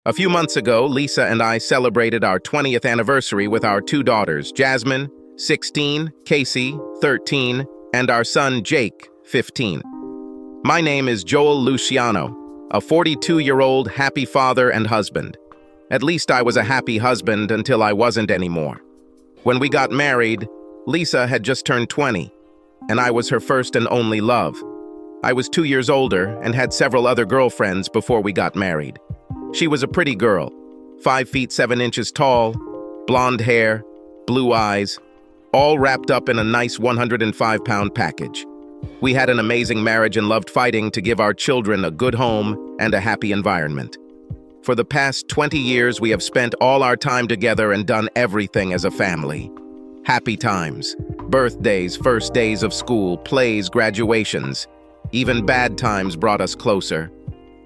A few months ago, Lisa and I celebrated our 20th anniversary with our two daughters, Jasmine, 16, Casey, 13, and our son, Jake, 15. My name is Joel Luciano, a 42-year-old happy father and husband. At least I was a happy husband until I wasn't anymore. When we got married, Lisa had just turned 20, and I was her first and only love. I was 2 years older and had several other girlfriends before we got married. She was a pretty girl, 5 feet 7 inches tall, blonde hair, blue eyes, all wrapped up in a nice 105-pound package. We had an amazing marriage and loved fighting to give our children a good home and a happy environment. For the past 20 years, we have spent all our time together and done everything as a family. Happy times, birthdays, first days of school, plays, graduations. Even bad times brought us closer.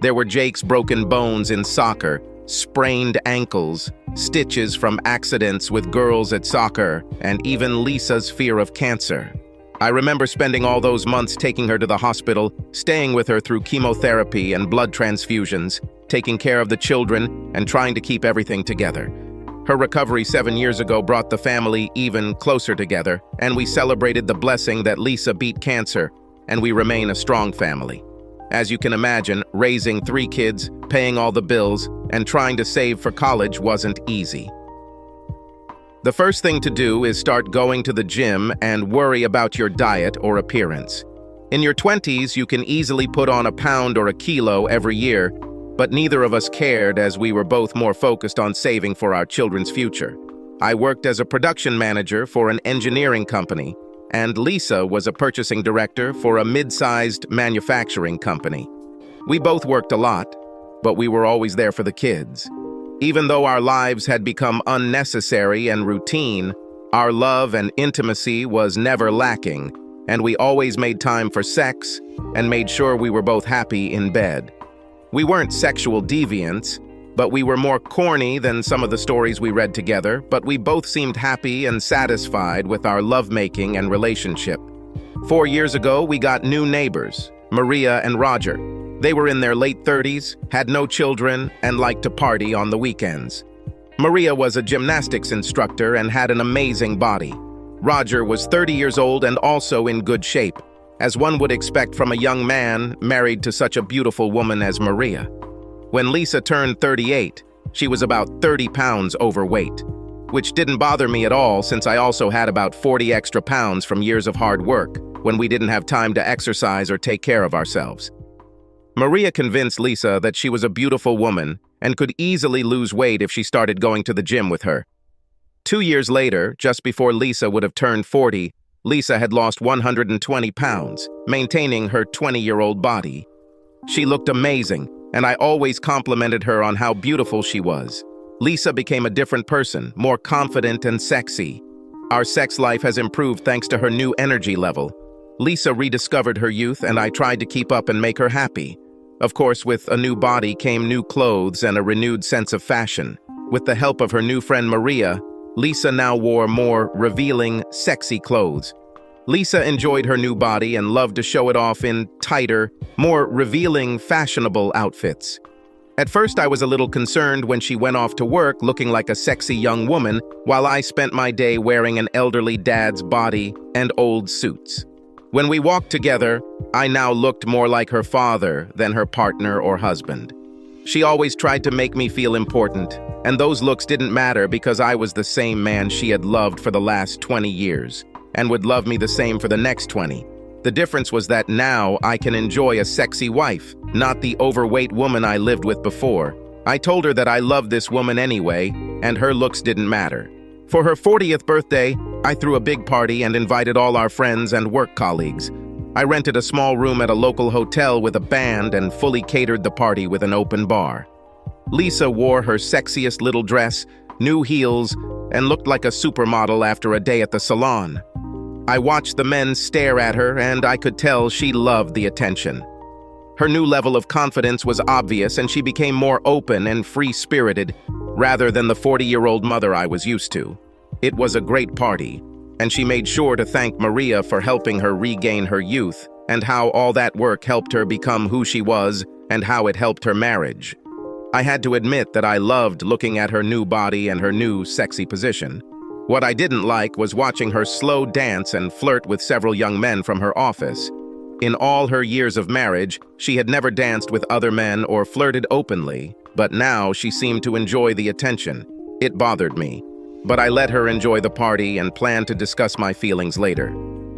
There were Jake's broken bones in soccer, sprained ankles, stitches from accidents with girls at soccer, and even Lisa's fear of cancer. I remember spending all those months taking her to the hospital, staying with her through chemotherapy and blood transfusions, taking care of the children, and trying to keep everything together. Her recovery 7 years ago brought the family even closer together, and we celebrated the blessing that Lisa beat cancer, and we remain a strong family. As you can imagine, raising 3 kids, paying all the bills, and trying to save for college wasn't easy. The first thing to do is start going to the gym and worry about your diet or appearance. In your 20s, you can easily put on a pound or a kilo every year, but neither of us cared as we were both more focused on saving for our children's future. I worked as a production manager for an engineering company, and Lisa was a purchasing director for a mid-sized manufacturing company. We both worked a lot, but we were always there for the kids. Even though our lives had become unnecessary and routine, our love and intimacy was never lacking, and we always made time for sex and made sure we were both happy in bed. We weren't sexual deviants, but we were more corny than some of the stories we read together, but we both seemed happy and satisfied with our lovemaking and relationship. 4 years ago, we got new neighbors, Maria and Roger. They were in their late 30s, had no children, and liked to party on the weekends. Maria was a gymnastics instructor and had an amazing body. Roger was 30 years old and also in good shape, as one would expect from a young man married to such a beautiful woman as Maria. When Lisa turned 38, she was about 30 pounds overweight, which didn't bother me at all since I also had about 40 extra pounds from years of hard work when we didn't have time to exercise or take care of ourselves. Maria convinced Lisa that she was a beautiful woman and could easily lose weight if she started going to the gym with her. 2 years later, just before Lisa would have turned 40, Lisa had lost 120 pounds, maintaining her 20-year-old body. She looked amazing, and I always complimented her on how beautiful she was. Lisa became a different person, more confident and sexy. Our sex life has improved thanks to her new energy level. Lisa rediscovered her youth, and I tried to keep up and make her happy. Of course, with a new body came new clothes and a renewed sense of fashion. With the help of her new friend Maria, Lisa now wore more revealing, sexy clothes. Lisa enjoyed her new body and loved to show it off in tighter, more revealing, fashionable outfits. At first, I was a little concerned when she went off to work looking like a sexy young woman, while I spent my day wearing an elderly dad's body and old suits. When we walked together, I now looked more like her father than her partner or husband. She always tried to make me feel important, and those looks didn't matter because I was the same man she had loved for the last 20 years. And would love me the same for the next 20. The difference was that now I can enjoy a sexy wife, not the overweight woman I lived with before. I told her that I loved this woman anyway, and her looks didn't matter. For her 40th birthday, I threw a big party and invited all our friends and work colleagues. I rented a small room at a local hotel with a band and fully catered the party with an open bar. Lisa wore her sexiest little dress, new heels, and looked like a supermodel after a day at the salon. I watched the men stare at her, and I could tell she loved the attention. Her new level of confidence was obvious, and she became more open and free-spirited, rather than the 40-year-old mother I was used to. It was a great party, and she made sure to thank Maria for helping her regain her youth, and how all that work helped her become who she was, and how it helped her marriage. I had to admit that I loved looking at her new body and her new sexy position. What I didn't like was watching her slow dance and flirt with several young men from her office. In all her years of marriage, she had never danced with other men or flirted openly, but now she seemed to enjoy the attention. It bothered me, but I let her enjoy the party and planned to discuss my feelings later.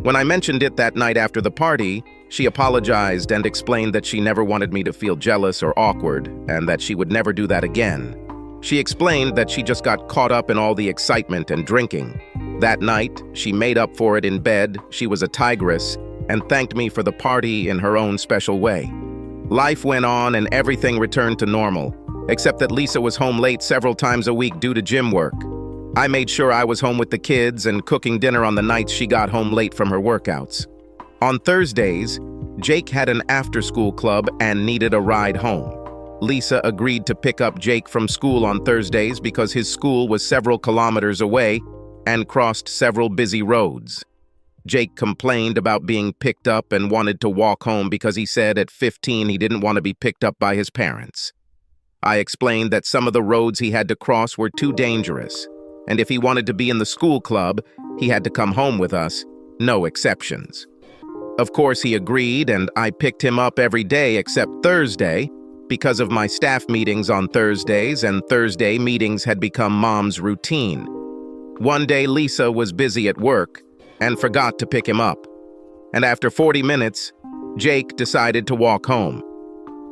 When I mentioned it that night after the party, she apologized and explained that she never wanted me to feel jealous or awkward, and that she would never do that again. She explained that she just got caught up in all the excitement and drinking. That night, she made up for it in bed. She was a tigress, and thanked me for the party in her own special way. Life went on and everything returned to normal, except that Lisa was home late several times a week due to gym work. I made sure I was home with the kids and cooking dinner on the nights she got home late from her workouts. On Thursdays, Jake had an after-school club and needed a ride home. Lisa agreed to pick up Jake from school on Thursdays because his school was several kilometers away and crossed several busy roads. Jake complained about being picked up and wanted to walk home because he said at 15 he didn't want to be picked up by his parents. I explained that some of the roads he had to cross were too dangerous, and if he wanted to be in the school club, he had to come home with us, no exceptions. Of course, he agreed, and I picked him up every day except Thursday because of my staff meetings on Thursdays, and Thursday meetings had become Mom's routine. One day, Lisa was busy at work and forgot to pick him up, and after 40 minutes, Jake decided to walk home.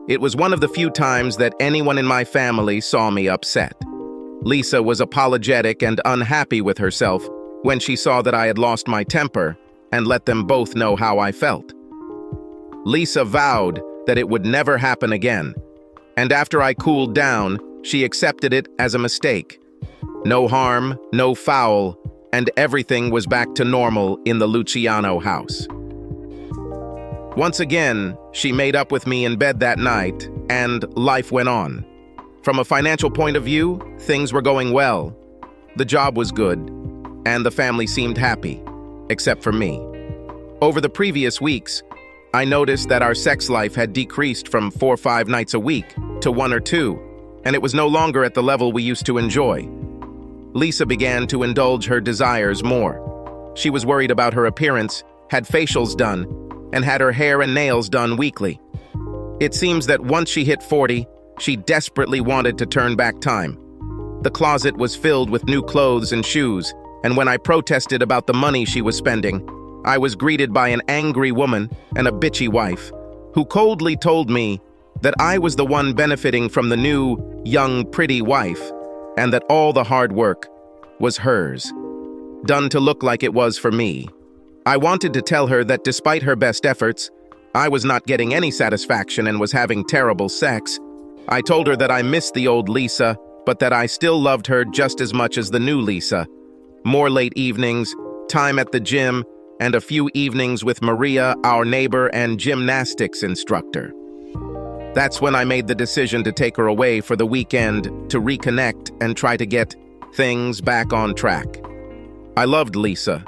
It was one of the few times that anyone in my family saw me upset. Lisa was apologetic and unhappy with herself when she saw that I had lost my temper and let them both know how I felt. Lisa vowed that it would never happen again, and after I cooled down, she accepted it as a mistake. No harm, no foul, and everything was back to normal in the Luciano house. Once again, she made up with me in bed that night, and life went on. From a financial point of view, things were going well. The job was good, and the family seemed happy, except for me. Over the previous weeks, I noticed that our sex life had decreased from 4 or 5 nights a week to 1 or 2, and it was no longer at the level we used to enjoy. Lisa began to indulge her desires more. She was worried about her appearance, had facials done, and had her hair and nails done weekly. It seems that once she hit 40, she desperately wanted to turn back time. The closet was filled with new clothes and shoes, and when I protested about the money she was spending, I was greeted by an angry woman and a bitchy wife, who coldly told me that I was the one benefiting from the new, young, pretty wife, and that all the hard work was hers, done to look like it was for me. I wanted to tell her that despite her best efforts, I was not getting any satisfaction and was having terrible sex. I told her that I missed the old Lisa, but that I still loved her just as much as the new Lisa. More late evenings, time at the gym, and a few evenings with Maria, our neighbor and gymnastics instructor. That's when I made the decision to take her away for the weekend to reconnect and try to get things back on track. I loved Lisa,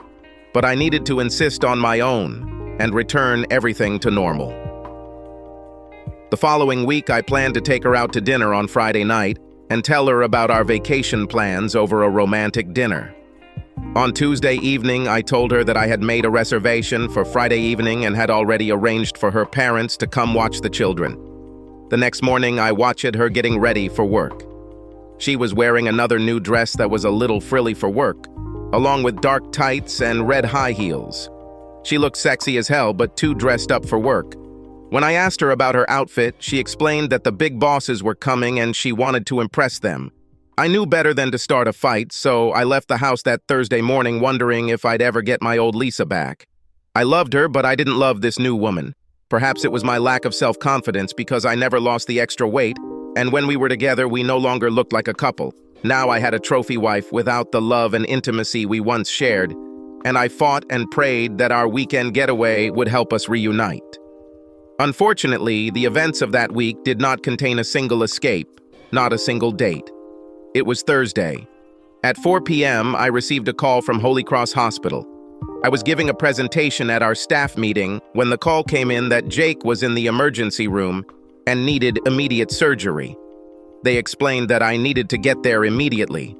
but I needed to insist on my own and return everything to normal. The following week, I planned to take her out to dinner on Friday night and tell her about our vacation plans over a romantic dinner. On Tuesday evening, I told her that I had made a reservation for Friday evening and had already arranged for her parents to come watch the children. The next morning, I watched her getting ready for work. She was wearing another new dress that was a little frilly for work, along with dark tights and red high heels. She looked sexy as hell, but too dressed up for work. When I asked her about her outfit, she explained that the big bosses were coming and she wanted to impress them. I knew better than to start a fight, so I left the house that Thursday morning wondering if I'd ever get my old Lisa back. I loved her, but I didn't love this new woman. Perhaps it was my lack of self-confidence because I never lost the extra weight, and when we were together, we no longer looked like a couple. Now I had a trophy wife without the love and intimacy we once shared, and I fought and prayed that our weekend getaway would help us reunite. Unfortunately, the events of that week did not contain a single escape, not a single date. It was Thursday. At 4 p.m., I received a call from Holy Cross Hospital. I was giving a presentation at our staff meeting when the call came in that Jake was in the emergency room and needed immediate surgery. They explained that I needed to get there immediately.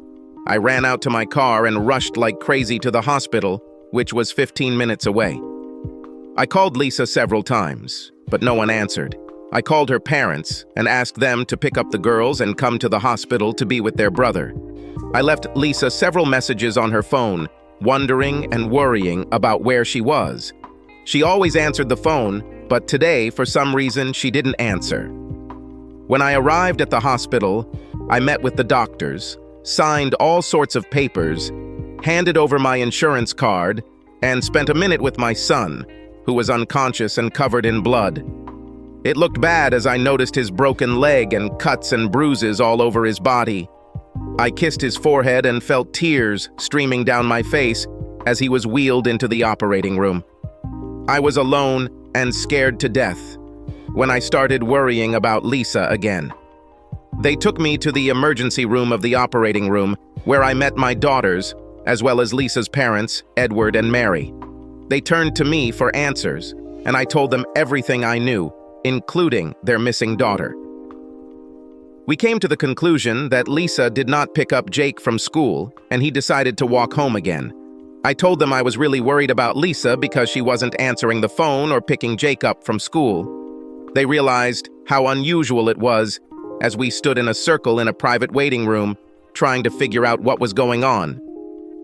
I ran out to my car and rushed like crazy to the hospital, which was 15 minutes away. I called Lisa several times, but no one answered. I called her parents and asked them to pick up the girls and come to the hospital to be with their brother. I left Lisa several messages on her phone, wondering and worrying about where she was. She always answered the phone, but today, for some reason, she didn't answer. When I arrived at the hospital, I met with the doctors, signed all sorts of papers, handed over my insurance card, and spent a minute with my son, who was unconscious and covered in blood. It looked bad as I noticed his broken leg and cuts and bruises all over his body. I kissed his forehead and felt tears streaming down my face as he was wheeled into the operating room. I was alone and scared to death when I started worrying about Lisa again. They took me to the emergency room of the operating room, where I met my daughters, as well as Lisa's parents, Edward and Mary. They turned to me for answers, and I told them everything I knew, including their missing daughter. We came to the conclusion that Lisa did not pick up Jake from school, and he decided to walk home again. I told them I was really worried about Lisa because she wasn't answering the phone or picking Jake up from school. They realized how unusual it was as we stood in a circle in a private waiting room, trying to figure out what was going on.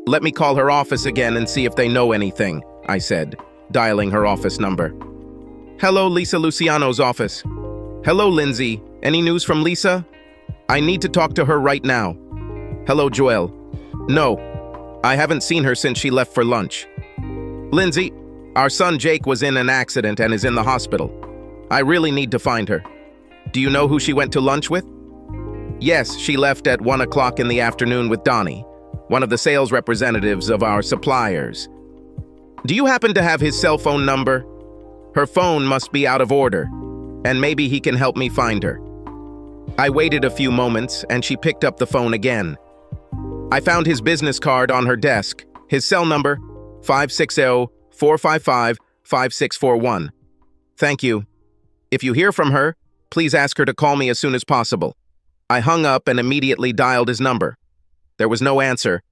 "Let me call her office again and see if they know anything," I said, dialing her office number. "Hello, Lisa Luciano's office." "Hello, Lindsay. Any news from Lisa? I need to talk to her right now." "Hello, Joel." "No, I haven't seen her since she left for lunch." "Lindsay, our son Jake was in an accident and is in the hospital. I really need to find her. Do you know who she went to lunch with?" "Yes, she left at 1 o'clock in the afternoon with Donnie, one of the sales representatives of our suppliers. Do you happen to have his cell phone number? Her phone must be out of order, and maybe he can help me find her." I waited a few moments, and she picked up the phone again. I found his business card on her desk, his cell number, 560-455-5641. "Thank you. If you hear from her, please ask her to call me as soon as possible." I hung up and immediately dialed his number. There was no answer,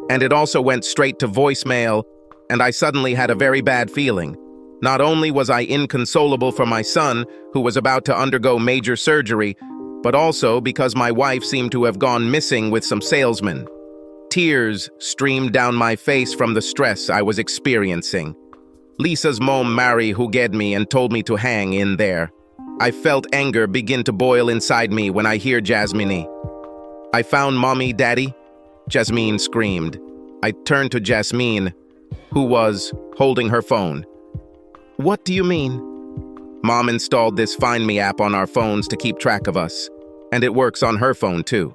and it also went straight to voicemail, and I suddenly had a very bad feeling. Not only was I inconsolable for my son, who was about to undergo major surgery, but also because my wife seemed to have gone missing with some salesmen. Tears streamed down my face from the stress I was experiencing. Lisa's mom Mary who get me and told me to hang in there. I felt anger begin to boil inside me when I hear Jasmine. "I found Mommy, Daddy," Jasmine screamed. I turned to Jasmine, who was holding her phone. "What do you mean?" "Mom installed this Find Me app on our phones to keep track of us, and it works on her phone too."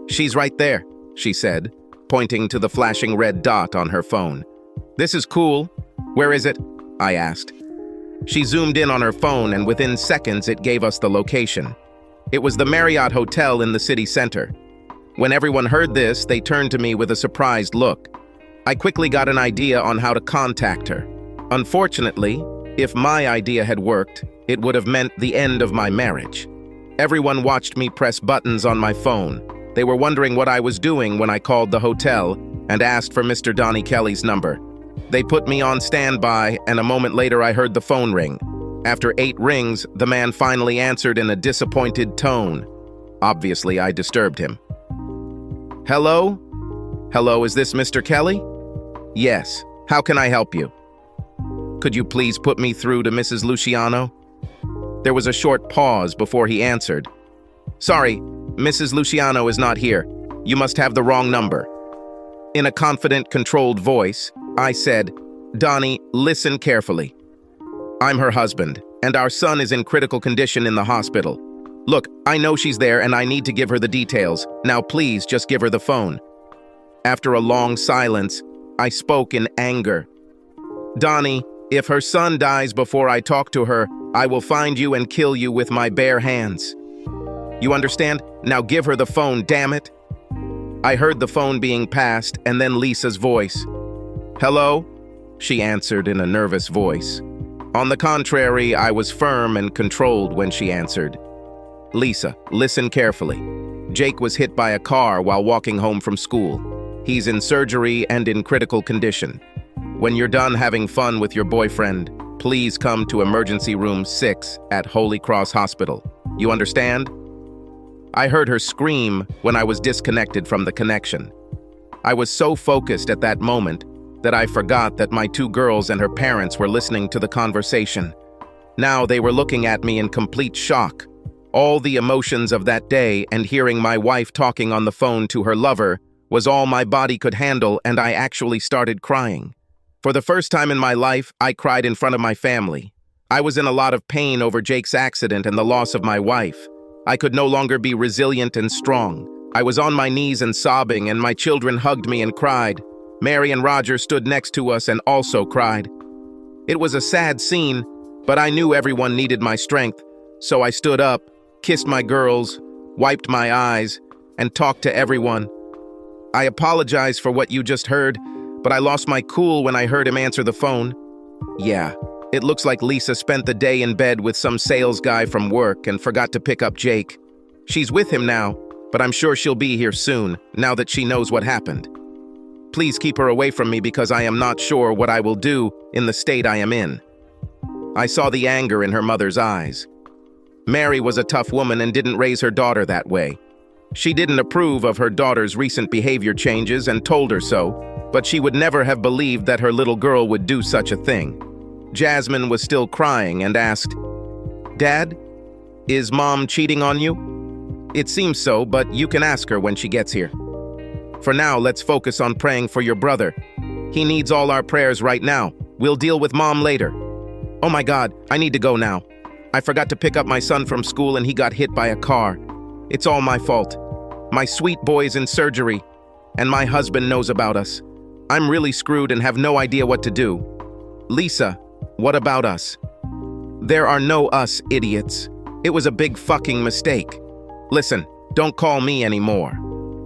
"She's right there," she said, pointing to the flashing red dot on her phone. "This is cool. Where is it?" I asked. She zoomed in on her phone, and within seconds it gave us the location. It was the Marriott Hotel in the city center. When everyone heard this, they turned to me with a surprised look. I quickly got an idea on how to contact her. Unfortunately, if my idea had worked, it would have meant the end of my marriage. Everyone watched me press buttons on my phone. They were wondering what I was doing when I called the hotel and asked for Mr. Donnie Kelly's number. They put me on standby, and a moment later I heard the phone ring. After 8 rings, the man finally answered in a disappointed tone. Obviously, I disturbed him. "Hello? Hello, is this Mr. Kelly?" "Yes. How can I help you?" "Could you please put me through to Mrs. Luciano?" There was a short pause before he answered. "Sorry, Mrs. Luciano is not here. You must have the wrong number." In a confident, controlled voice, I said, "Donnie, listen carefully. I'm her husband, and our son is in critical condition in the hospital. Look, I know she's there and I need to give her the details. Now please just give her the phone." After a long silence, I spoke in anger. "Donnie, if her son dies before I talk to her, I will find you and kill you with my bare hands. You understand? Now give her the phone, damn it." I heard the phone being passed and then Lisa's voice. "Hello?" she answered in a nervous voice. On the contrary, I was firm and controlled when she answered. Lisa, listen carefully. Jake was hit by a car while walking home from school. He's in surgery and in critical condition. When you're done having fun with your boyfriend, please come to emergency room 6 at Holy Cross Hospital. You understand? I heard her scream when I was disconnected from the connection. I was so focused at that moment that I forgot that my 2 girls and her parents were listening to the conversation. Now they were looking at me in complete shock. All the emotions of that day and hearing my wife talking on the phone to her lover was all my body could handle, and I actually started crying. For the first time in my life, I cried in front of my family. I was in a lot of pain over Jake's accident and the loss of my wife. I could no longer be resilient and strong. I was on my knees and sobbing, and my children hugged me and cried. Mary and Roger stood next to us and also cried. It was a sad scene, but I knew everyone needed my strength, so I stood up, kissed my girls, wiped my eyes, and talked to everyone. I apologize for what you just heard, but I lost my cool when I heard him answer the phone. Yeah, it looks like Lisa spent the day in bed with some sales guy from work and forgot to pick up Jake. She's with him now, but I'm sure she'll be here soon, now that she knows what happened. Please keep her away from me because I am not sure what I will do in the state I am in. I saw the anger in her mother's eyes. Mary was a tough woman and didn't raise her daughter that way. She didn't approve of her daughter's recent behavior changes and told her so, but she would never have believed that her little girl would do such a thing. Jasmine was still crying and asked, "Dad, is Mom cheating on you?" "It seems so, but you can ask her when she gets here. For now, let's focus on praying for your brother. He needs all our prayers right now. We'll deal with Mom later." "Oh my God, I need to go now. I forgot to pick up my son from school and he got hit by a car. It's all my fault. My sweet boy's in surgery, and my husband knows about us. I'm really screwed and have no idea what to do. Lisa, what about us?" "There are no us, idiots. It was a big fucking mistake. Listen, don't call me anymore.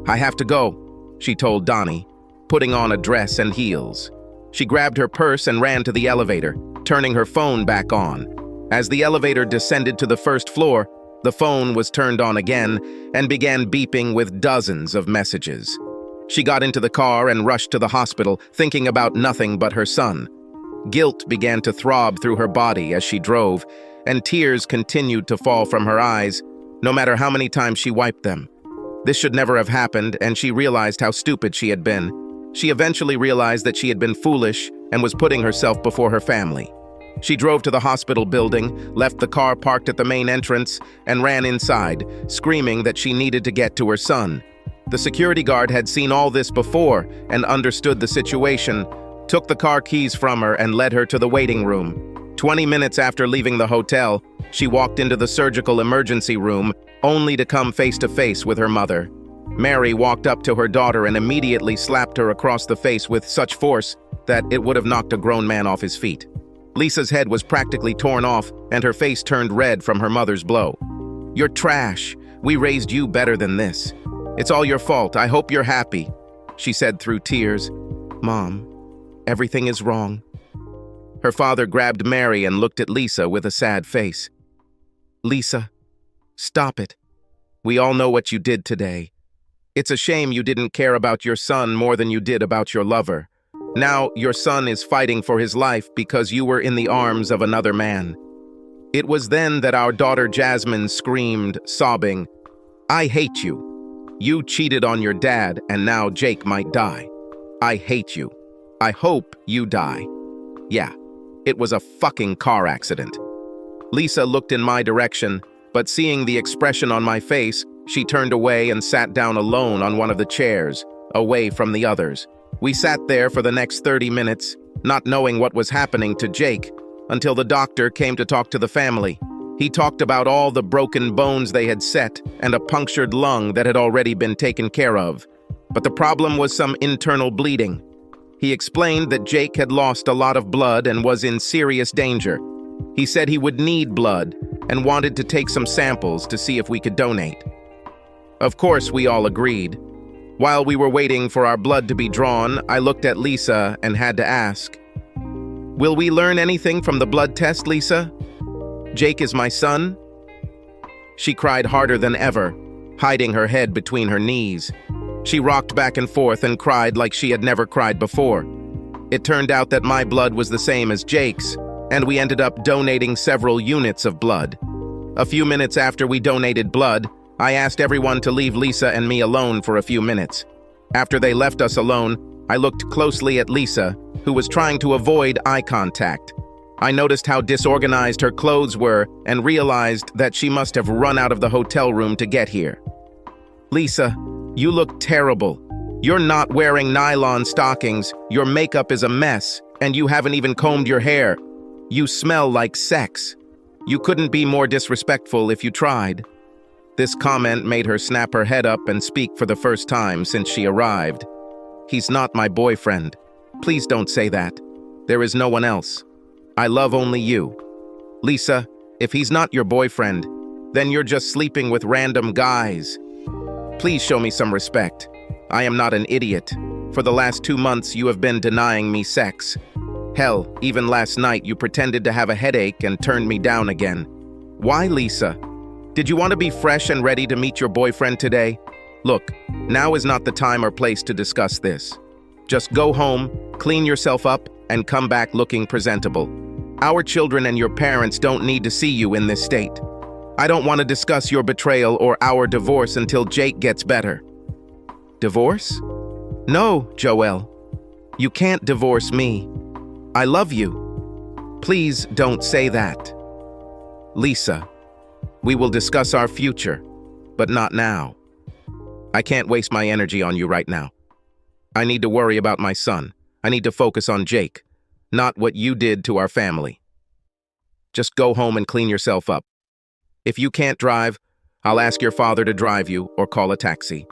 I have to go," she told Donnie, putting on a dress and heels. She grabbed her purse and ran to the elevator, turning her phone back on. As the elevator descended to the first floor, the phone was turned on again and began beeping with dozens of messages. She got into the car and rushed to the hospital, thinking about nothing but her son. Guilt began to throb through her body as she drove, and tears continued to fall from her eyes, no matter how many times she wiped them. This should never have happened, and she realized how stupid she had been. She eventually realized that she had been foolish and was putting herself before her family. She drove to the hospital building, left the car parked at the main entrance, and ran inside, screaming that she needed to get to her son. The security guard had seen all this before and understood the situation, took the car keys from her and led her to the waiting room. 20 minutes after leaving the hotel, she walked into the surgical emergency room, only to come face to face with her mother. Mary walked up to her daughter and immediately slapped her across the face with such force that it would have knocked a grown man off his feet. Lisa's head was practically torn off, and her face turned red from her mother's blow. "You're trash. We raised you better than this. It's all your fault. I hope you're happy," she said through tears. "Mom, everything is wrong." Her father grabbed Mary and looked at Lisa with a sad face. "Lisa, stop it. We all know what you did today. It's a shame you didn't care about your son more than you did about your lover. Now your son is fighting for his life because you were in the arms of another man." It was then that our daughter Jasmine screamed, sobbing, "I hate you. You cheated on your dad, and now Jake might die. I hate you. I hope you die." Yeah, it was a fucking car accident. Lisa looked in my direction, but seeing the expression on my face, she turned away and sat down alone on one of the chairs, away from the others. We sat there for the next 30 minutes, not knowing what was happening to Jake, until the doctor came to talk to the family. He talked about all the broken bones they had set and a punctured lung that had already been taken care of. But the problem was some internal bleeding. He explained that Jake had lost a lot of blood and was in serious danger. He said he would need blood and wanted to take some samples to see if we could donate. Of course, we all agreed. While we were waiting for our blood to be drawn, I looked at Lisa and had to ask, "Will we learn anything from the blood test, Lisa? Jake is my son?" She cried harder than ever, hiding her head between her knees. She rocked back and forth and cried like she had never cried before. It turned out that my blood was the same as Jake's, and we ended up donating several units of blood. A few minutes after we donated blood, I asked everyone to leave Lisa and me alone for a few minutes. After they left us alone, I looked closely at Lisa, who was trying to avoid eye contact. I noticed how disorganized her clothes were and realized that she must have run out of the hotel room to get here. "Lisa, you look terrible. You're not wearing nylon stockings, your makeup is a mess, and you haven't even combed your hair. You smell like sex. You couldn't be more disrespectful if you tried." This comment made her snap her head up and speak for the first time since she arrived. "He's not my boyfriend. Please don't say that. There is no one else. I love only you. Lisa, if he's not your boyfriend, then you're just sleeping with random guys. Please show me some respect. I am not an idiot. For the last 2 months, you have been denying me sex. Hell, even last night you pretended to have a headache and turned me down again. Why, Lisa? Did you want to be fresh and ready to meet your boyfriend today? Look, now is not the time or place to discuss this. Just go home, clean yourself up, and come back looking presentable. Our children and your parents don't need to see you in this state. I don't want to discuss your betrayal or our divorce until Jake gets better." "Divorce? No, Joelle. You can't divorce me. I love you. Please don't say that. Lisa, we will discuss our future, but not now. I can't waste my energy on you right now. I need to worry about my son. I need to focus on Jake, not what you did to our family. Just go home and clean yourself up. If you can't drive, I'll ask your father to drive you or call a taxi.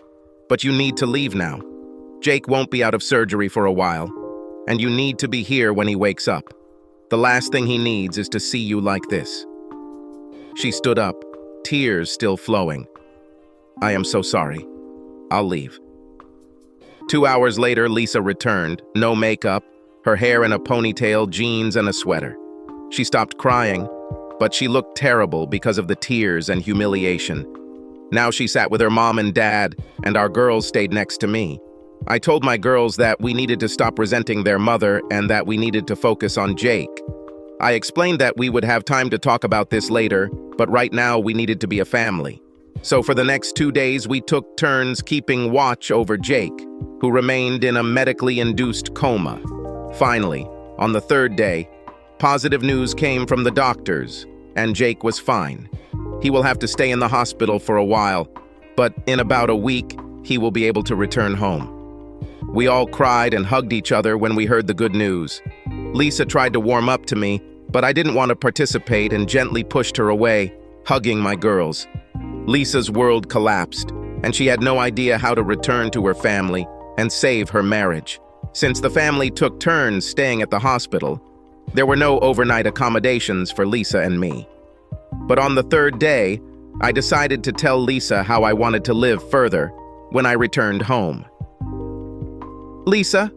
But you need to leave now. Jake won't be out of surgery for a while, and you need to be here when he wakes up. The last thing he needs is to see you like this." She stood up, tears still flowing. "I am so sorry. I'll leave." 2 hours later, Lisa returned, no makeup, her hair in a ponytail, jeans, and a sweater. She stopped crying, but she looked terrible because of the tears and humiliation. Now she sat with her mom and dad, and our girls stayed next to me. I told my girls that we needed to stop resenting their mother and that we needed to focus on Jake. I explained that we would have time to talk about this later, but right now we needed to be a family. So for the next 2 days, we took turns keeping watch over Jake, who remained in a medically induced coma. Finally, on the 3rd day, positive news came from the doctors, and Jake was fine. He will have to stay in the hospital for a while, but in about a week, he will be able to return home. We all cried and hugged each other when we heard the good news. Lisa tried to warm up to me, but I didn't want to participate and gently pushed her away, hugging my girls. Lisa's world collapsed, and she had no idea how to return to her family and save her marriage. Since the family took turns staying at the hospital, there were no overnight accommodations for Lisa and me. But on the 3rd day, I decided to tell Lisa how I wanted to live further when I returned home. "Lisa,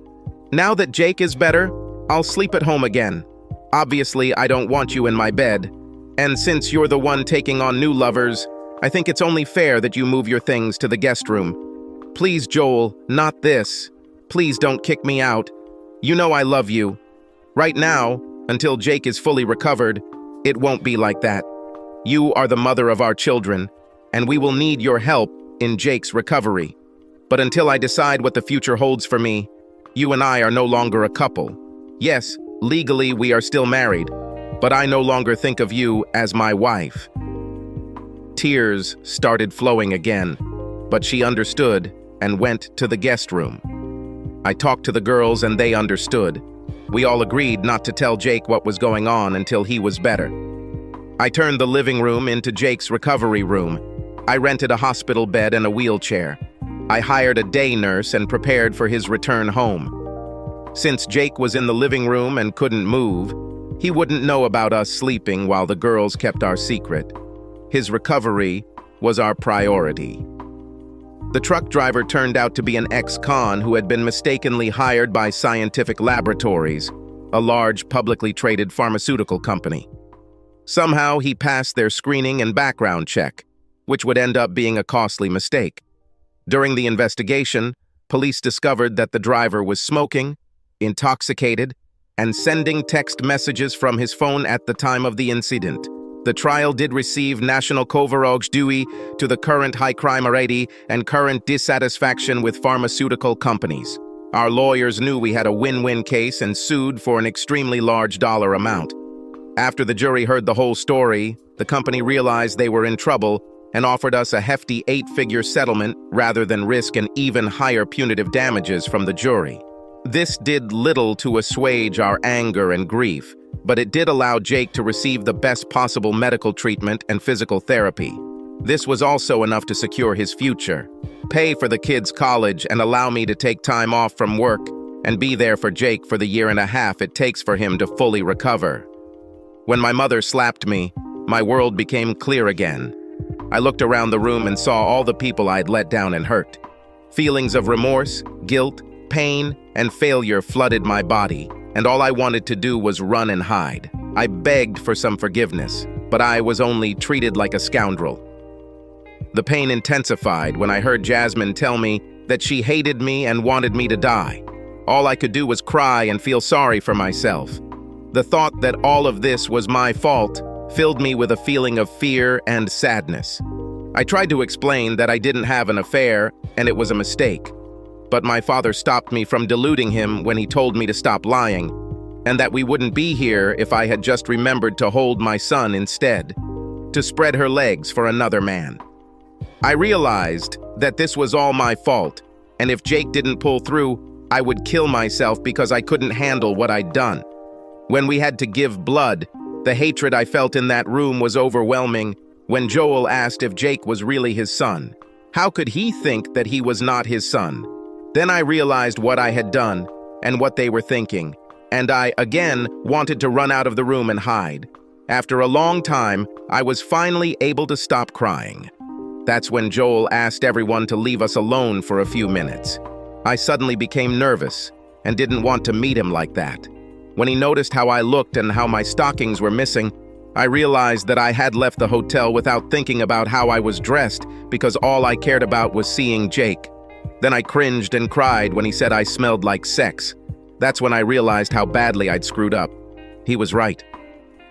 now that Jake is better, I'll sleep at home again. Obviously, I don't want you in my bed, and since you're the one taking on new lovers, I think it's only fair that you move your things to the guest room. Please, Joel, not this. Please don't kick me out. You know I love you. Right now, until Jake is fully recovered, it won't be like that. You are the mother of our children, and we will need your help in Jake's recovery. But until I decide what the future holds for me, you and I are no longer a couple. Yes, legally we are still married, but I no longer think of you as my wife." Tears started flowing again, but she understood and went to the guest room. I talked to the girls and they understood. We all agreed not to tell Jake what was going on until he was better. I turned the living room into Jake's recovery room. I rented a hospital bed and a wheelchair. I hired a day nurse and prepared for his return home. Since Jake was in the living room and couldn't move, he wouldn't know about us sleeping while the girls kept our secret. His recovery was our priority. The truck driver turned out to be an ex-con who had been mistakenly hired by Scientific Laboratories, a large publicly traded pharmaceutical company. Somehow he passed their screening and background check, which would end up being a costly mistake. During the investigation, police discovered that the driver was smoking, intoxicated, and sending text messages from his phone at the time of the incident. The trial did receive national coverage due to the current high crime rate and current dissatisfaction with pharmaceutical companies. Our lawyers knew we had a win-win case and sued for an extremely large dollar amount. After the jury heard the whole story, the company realized they were in trouble and offered us a hefty 8-figure settlement rather than risk an even higher punitive damages from the jury. This did little to assuage our anger and grief, but it did allow Jake to receive the best possible medical treatment and physical therapy. This was also enough to secure his future, pay for the kids' college, and allow me to take time off from work and be there for Jake for the 1.5 years it takes for him to fully recover. When my mother slapped me, my world became clear again. I looked around the room and saw all the people I'd let down and hurt. Feelings of remorse, guilt, pain, and failure flooded my body, and all I wanted to do was run and hide. I begged for some forgiveness, but I was only treated like a scoundrel. The pain intensified when I heard Jasmine tell me that she hated me and wanted me to die. All I could do was cry and feel sorry for myself. The thought that all of this was my fault filled me with a feeling of fear and sadness. I tried to explain that I didn't have an affair and it was a mistake. But my father stopped me from deluding him when he told me to stop lying, and that we wouldn't be here if I had just remembered to hold my son instead, to spread her legs for another man. I realized that this was all my fault, and if Jake didn't pull through, I would kill myself because I couldn't handle what I'd done. When we had to give blood, the hatred I felt in that room was overwhelming when Joel asked if Jake was really his son. How could he think that he was not his son? Then I realized what I had done and what they were thinking, and I, again, wanted to run out of the room and hide. After a long time, I was finally able to stop crying. That's when Joel asked everyone to leave us alone for a few minutes. I suddenly became nervous and didn't want to meet him like that. When he noticed how I looked and how my stockings were missing, I realized that I had left the hotel without thinking about how I was dressed because all I cared about was seeing Jake. Then I cringed and cried when he said I smelled like sex. That's when I realized how badly I'd screwed up. He was right.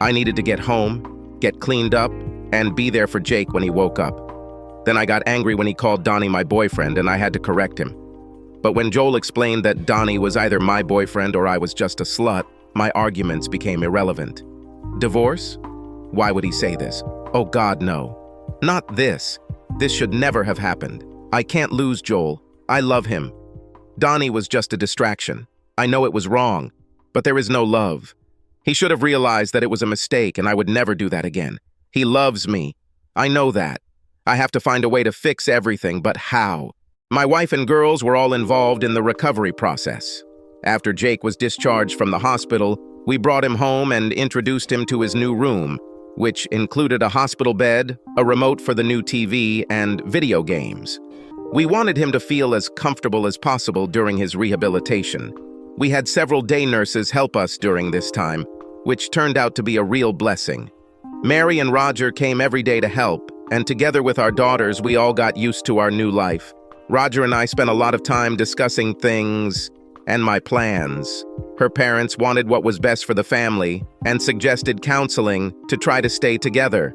I needed to get home, get cleaned up, and be there for Jake when he woke up. Then I got angry when he called Donnie my boyfriend, and I had to correct him. But when Joel explained that Donnie was either my boyfriend or I was just a slut, my arguments became irrelevant. Divorce? Why would he say this? Oh God, no. Not this. This should never have happened. I can't lose Joel. I love him. Donnie was just a distraction. I know it was wrong, but there is no love. He should have realized that it was a mistake and I would never do that again. He loves me. I know that. I have to find a way to fix everything, but how? My wife and girls were all involved in the recovery process. After Jake was discharged from the hospital, we brought him home and introduced him to his new room, which included a hospital bed, a remote for the new TV, and video games. We wanted him to feel as comfortable as possible during his rehabilitation. We had several day nurses help us during this time, which turned out to be a real blessing. Mary and Roger came every day to help, and together with our daughters, we all got used to our new life. Roger and I spent a lot of time discussing things and my plans. Her parents wanted what was best for the family and suggested counseling to try to stay together.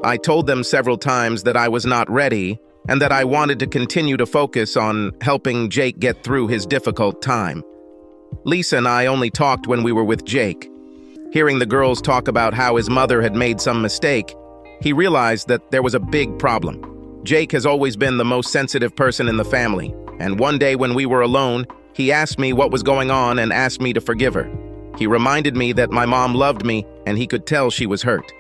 I told them several times that I was not ready and that I wanted to continue to focus on helping Jake get through his difficult time. Lisa and I only talked when we were with Jake. Hearing the girls talk about how his mother had made some mistake, he realized that there was a big problem. Jake has always been the most sensitive person in the family, and one day when we were alone, he asked me what was going on and asked me to forgive her. He reminded me that my mom loved me and he could tell she was hurt.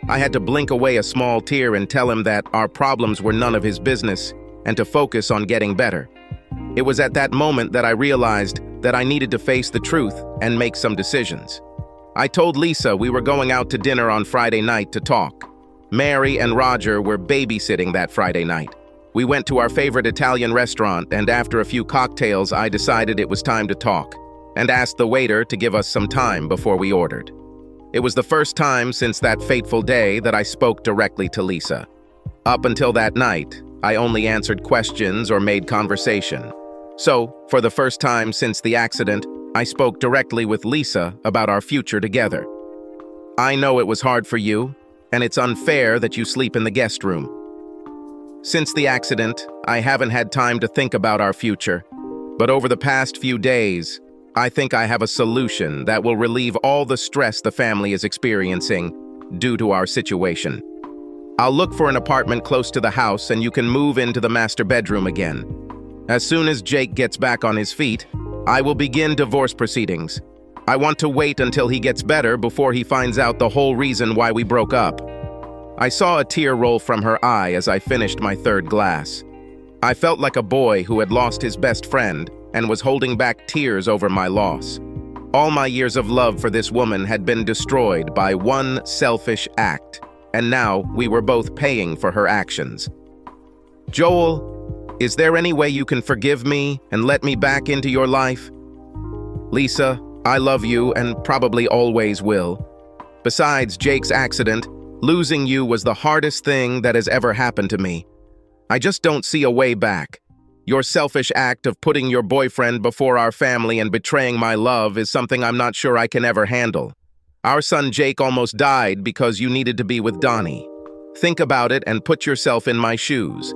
I had to blink away a small tear and tell him that our problems were none of his business and to focus on getting better. It was at that moment that I realized that I needed to face the truth and make some decisions. I told Lisa we were going out to dinner on Friday night to talk. Mary and Roger were babysitting that Friday night. We went to our favorite Italian restaurant, and after a few cocktails, I decided it was time to talk and asked the waiter to give us some time before we ordered. It was the first time since that fateful day that I spoke directly to Lisa. Up until that night, I only answered questions or made conversation. So, for the first time since the accident, I spoke directly with Lisa about our future together. I know it was hard for you, and it's unfair that you sleep in the guest room. Since the accident, I haven't had time to think about our future, but over the past few days, I think I have a solution that will relieve all the stress the family is experiencing due to our situation. I'll look for an apartment close to the house and you can move into the master bedroom again. As soon as Jake gets back on his feet, I will begin divorce proceedings. I want to wait until he gets better before he finds out the whole reason why we broke up. I saw a tear roll from her eye as I finished my third glass. I felt like a boy who had lost his best friend and was holding back tears over my loss. All my years of love for this woman had been destroyed by one selfish act, and now we were both paying for her actions. Joel, is there any way you can forgive me and let me back into your life? Lisa, I love you and probably always will. Besides Jake's accident, losing you was the hardest thing that has ever happened to me. I just don't see a way back. Your selfish act of putting your boyfriend before our family and betraying my love is something I'm not sure I can ever handle. Our son Jake almost died because you needed to be with Donnie. Think about it and put yourself in my shoes.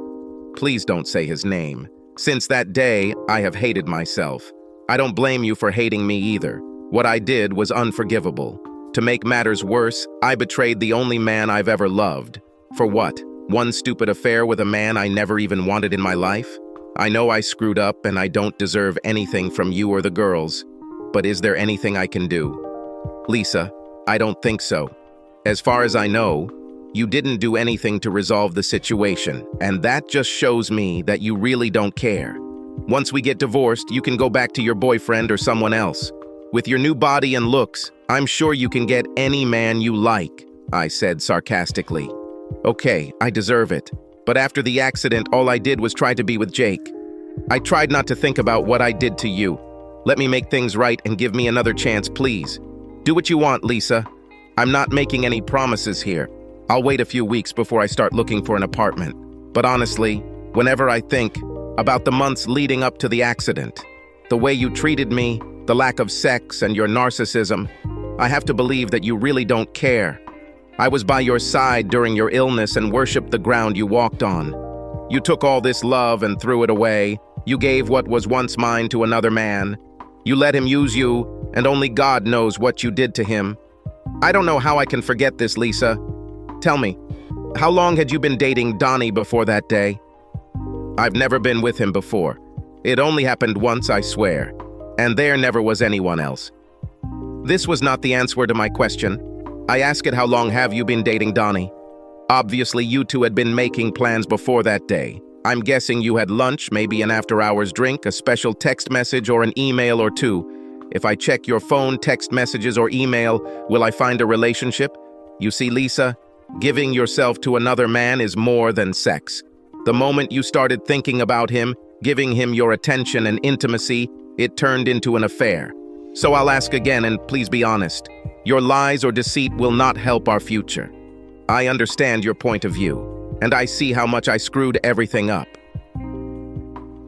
Please don't say his name. Since that day, I have hated myself. I don't blame you for hating me either. What I did was unforgivable. To make matters worse, I betrayed the only man I've ever loved. For what? One stupid affair with a man I never even wanted in my life? I know I screwed up and I don't deserve anything from you or the girls, but is there anything I can do? Lisa, I don't think so. As far as I know, you didn't do anything to resolve the situation, and that just shows me that you really don't care. Once we get divorced, you can go back to your boyfriend or someone else. With your new body and looks, I'm sure you can get any man you like, I said sarcastically. Okay, I deserve it. But after the accident, all I did was try to be with Jake. I tried not to think about what I did to you. Let me make things right and give me another chance, please. Do what you want, Lisa. I'm not making any promises here. I'll wait a few weeks before I start looking for an apartment. But honestly, whenever I think about the months leading up to the accident, the way you treated me, the lack of sex, and your narcissism, I have to believe that you really don't care. I was by your side during your illness and worshipped the ground you walked on. You took all this love and threw it away. You gave what was once mine to another man. You let him use you, and only God knows what you did to him. I don't know how I can forget this, Lisa. Tell me, how long had you been dating Donnie before that day? I've never been with him before. It only happened once, I swear. And there never was anyone else. This was not the answer to my question. I asked it, how long have you been dating Donnie? Obviously, you two had been making plans before that day. I'm guessing you had lunch, maybe an after-hours drink, a special text message, or an email or two. If I check your phone, text messages, or email, will I find a relationship? You see, Lisa, giving yourself to another man is more than sex. The moment you started thinking about him, giving him your attention and intimacy, it turned into an affair. So I'll ask again, and please be honest. Your lies or deceit will not help our future. I understand your point of view, and I see how much I screwed everything up.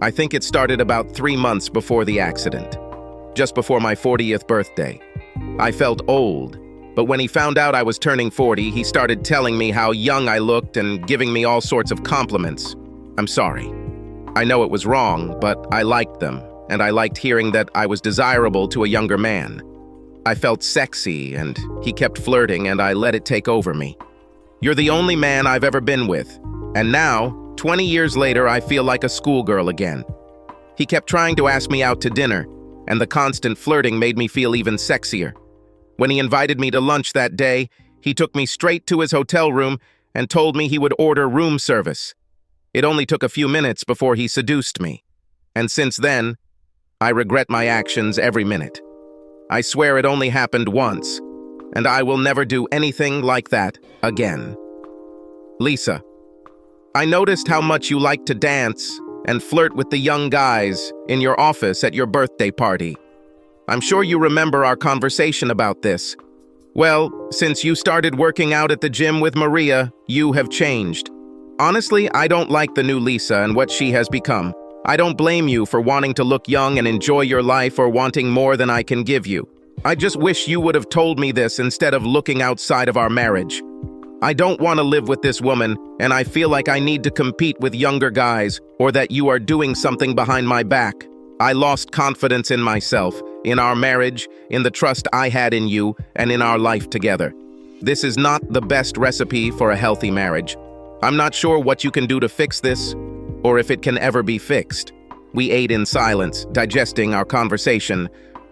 I think it started about 3 months before the accident, just before my 40th birthday. I felt old, but when he found out I was turning 40, he started telling me how young I looked and giving me all sorts of compliments. I'm sorry. I know it was wrong, but I liked them, and I liked hearing that I was desirable to a younger man. I felt sexy, and he kept flirting, and I let it take over me. You're the only man I've ever been with, and now, 20 years later, I feel like a schoolgirl again. He kept trying to ask me out to dinner, and the constant flirting made me feel even sexier. When he invited me to lunch that day, he took me straight to his hotel room and told me he would order room service. It only took a few minutes before he seduced me, and since then, I regret my actions every minute. I swear it only happened once, and I will never do anything like that again. Lisa, I noticed how much you like to dance and flirt with the young guys in your office at your birthday party. I'm sure you remember our conversation about this. Well, since you started working out at the gym with Maria, you have changed. Honestly, I don't like the new Lisa and what she has become. I don't blame you for wanting to look young and enjoy your life or wanting more than I can give you. I just wish you would have told me this instead of looking outside of our marriage. I don't want to live with this woman, and I feel like I need to compete with younger guys or that you are doing something behind my back. I lost confidence in myself, in our marriage, in the trust I had in you, and in our life together. This is not the best recipe for a healthy marriage. I'm not sure what you can do to fix this, or if it can ever be fixed. We ate in silence, digesting our conversation.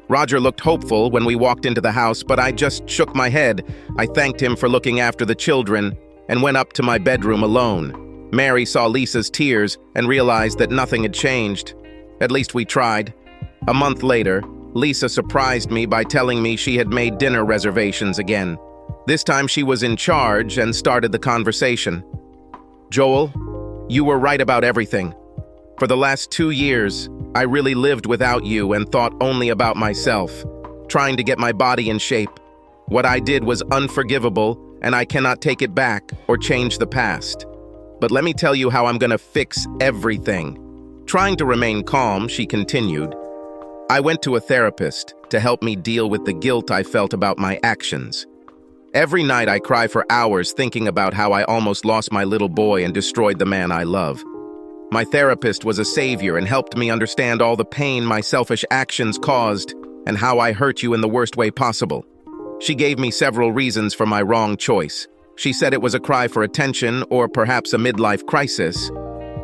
Roger looked hopeful when we walked into the house, but I just shook my head. I thanked him for looking after the children and went up to my bedroom alone. Mary saw Lisa's tears and realized that nothing had changed. At least we tried. A month later, Lisa surprised me by telling me she had made dinner reservations again. This time she was in charge and started the conversation. "Joel, you were right about everything. For the last 2 years, I really lived without you and thought only about myself, trying to get my body in shape. What I did was unforgivable, and I cannot take it back or change the past. But let me tell you how I'm gonna fix everything." Trying to remain calm, she continued, "I went to a therapist to help me deal with the guilt I felt about my actions. Every night I cry for hours thinking about how I almost lost my little boy and destroyed the man I love. My therapist was a savior and helped me understand all the pain my selfish actions caused and how I hurt you in the worst way possible. She gave me several reasons for my wrong choice. She said it was a cry for attention or perhaps a midlife crisis,